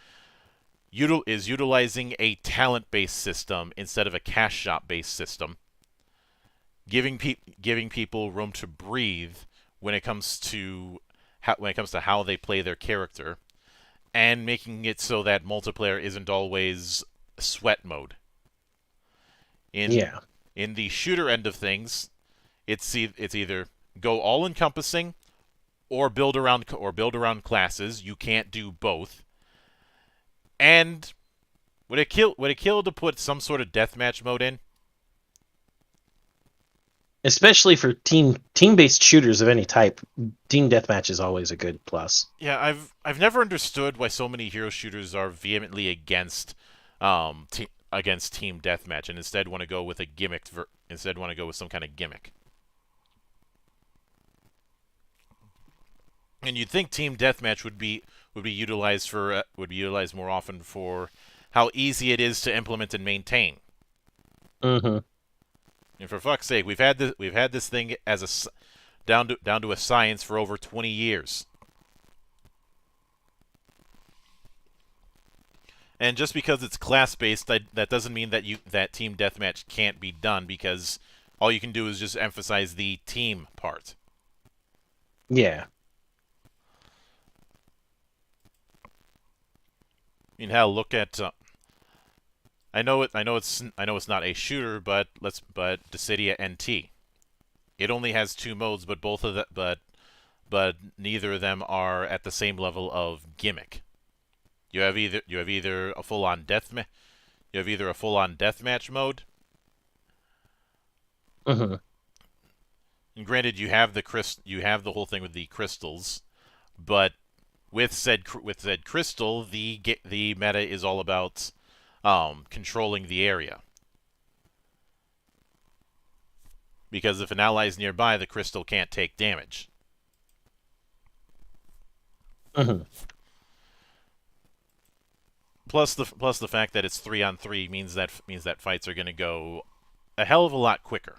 utilizing a talent-based system instead of a cash shop-based system, giving people room to breathe when it comes to how they play their character, and making it so that multiplayer isn't always sweat mode. In the shooter end of things, it's either go all encompassing or build around classes. You can't do both. And would it kill to put some sort of deathmatch mode in? Especially for team-based shooters of any type, team deathmatch is always a good plus. Yeah, I've never understood why so many hero shooters are vehemently against team deathmatch and instead want to go with some kind of gimmick. And you'd think team deathmatch would be utilized more often for how easy it is to implement and maintain. Mm-hmm. And for fuck's sake, we've had this thing as down to a science for over 20 years. And just because it's class-based, that doesn't mean that team deathmatch can't be done, because all you can do is just emphasize the team part. Yeah. I mean, hell, look at. I know it's not a shooter, but Dissidia NT. It only has 2 modes, but neither of them are at the same level of gimmick. You have either a full-on deathmatch mode. Mm-hmm. And granted, you have the whole thing with the crystals, but with said crystal, the meta is all about controlling the area. Because if an ally is nearby, the crystal can't take damage. Mm-hmm. Plus the fact that it's 3-on-3 means that fights are going to go a hell of a lot quicker.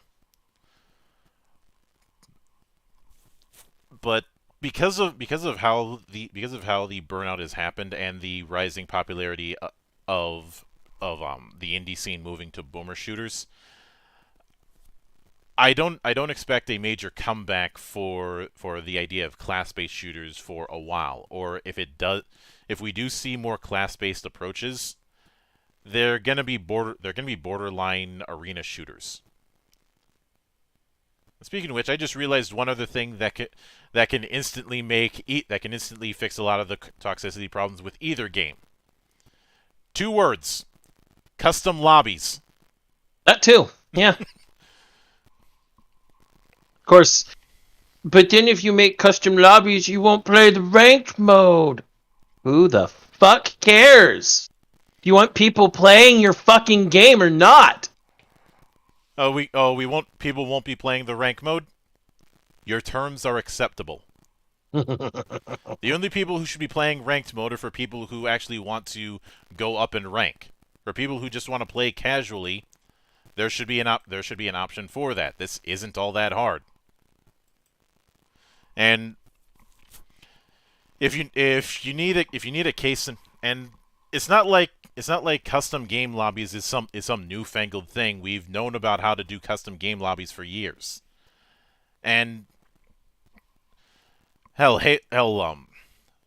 But because of how the burnout has happened and the rising popularity of the indie scene moving to boomer shooters, I don't expect a major comeback for the idea of class-based shooters for a while. Or if we do see more class-based approaches, they're gonna be borderline arena shooters. Speaking of which, I just realized one other thing that can instantly fix a lot of the toxicity problems with either game. 2 words: custom lobbies. That too. Yeah. Of course. But then if you make custom lobbies, you won't play the ranked mode. Who the fuck cares? Do you want people playing your fucking game or not? People won't be playing the rank mode? Your terms are acceptable. The only people who should be playing ranked mode are for people who actually want to go up in rank. For people who just want to play casually, there should be an option for that. This isn't all that hard. And if you need a case, and it's not like custom game lobbies is some newfangled thing. We've known about how to do custom game lobbies for years. And hell,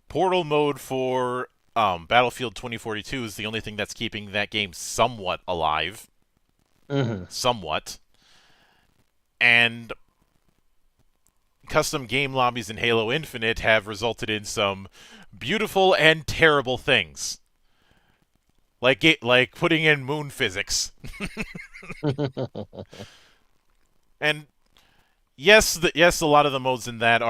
portal mode for Battlefield 2042 is the only thing that's keeping that game somewhat alive. Mm-hmm. Somewhat. And custom game lobbies in Halo Infinite have resulted in some beautiful and terrible things. Like putting in moon physics. And yes, a lot of the modes in that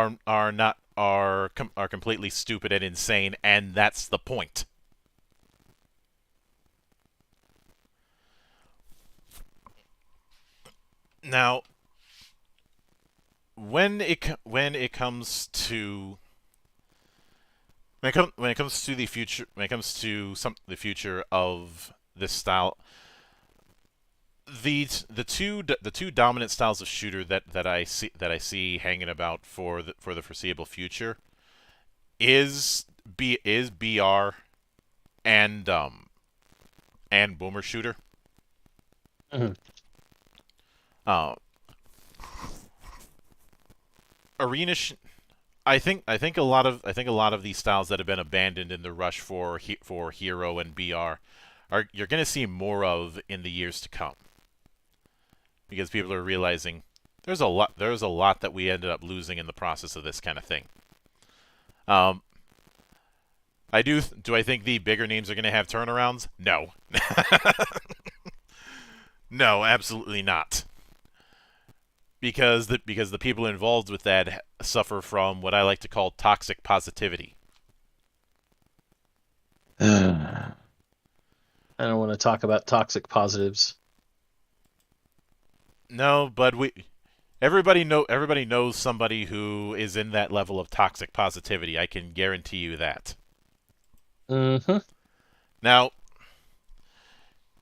are completely stupid and insane, and that's the point. Now, when it comes to the future, the future of this style, the two dominant styles of shooter that I see hanging about for the foreseeable future is BR and boomer shooter. Mhm. Uh, arena. I think a lot of these styles that have been abandoned in the rush for hero and BR are you're going to see more of in the years to come, because people are realizing there's a lot that we ended up losing in the process of this kind of thing. Do I think the bigger names are going to have turnarounds? No. No, absolutely not. Because the people involved with that suffer from what I like to call toxic positivity. I don't want to talk about toxic positives. No, but everybody knows somebody who is in that level of toxic positivity. I can guarantee you that. Mm-hmm. Now,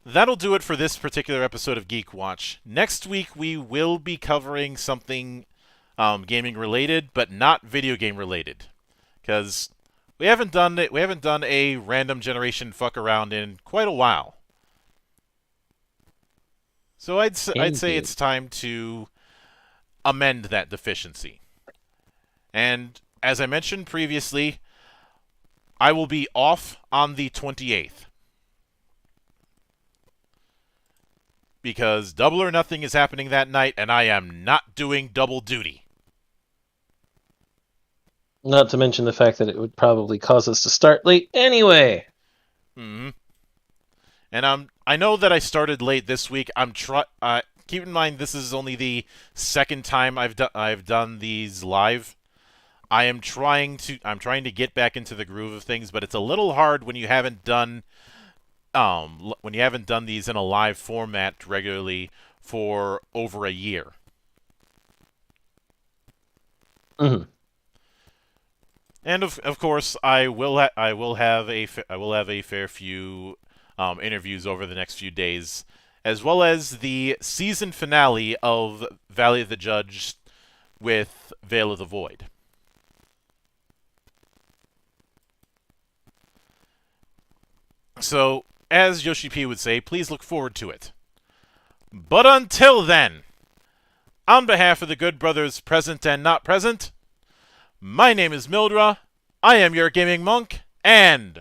that'll do it for this particular episode of Geek Watch. Next week we will be covering something gaming related, but not video game related, because we haven't done a random generation fuck around in quite a while. So I'd say it's time to amend that deficiency. And as I mentioned previously, I will be off on the 28th. Because Double or Nothing is happening that night, and I am not doing double duty. Not to mention the fact that it would probably cause us to start late anyway. Mm-hmm. And I know that I started late this week. Keep in mind this is only the second time I've done these live. I'm trying to get back into the groove of things, but it's a little hard when you haven't done these in a live format regularly for over a year. Mm-hmm. And of course, I will have a fair few interviews over the next few days, as well as the season finale of Valley of the Judge with Veil of the Void. So, as Yoshi P would say, please look forward to it. But until then, on behalf of the good brothers present and not present, my name is Mildra, I am your gaming monk, and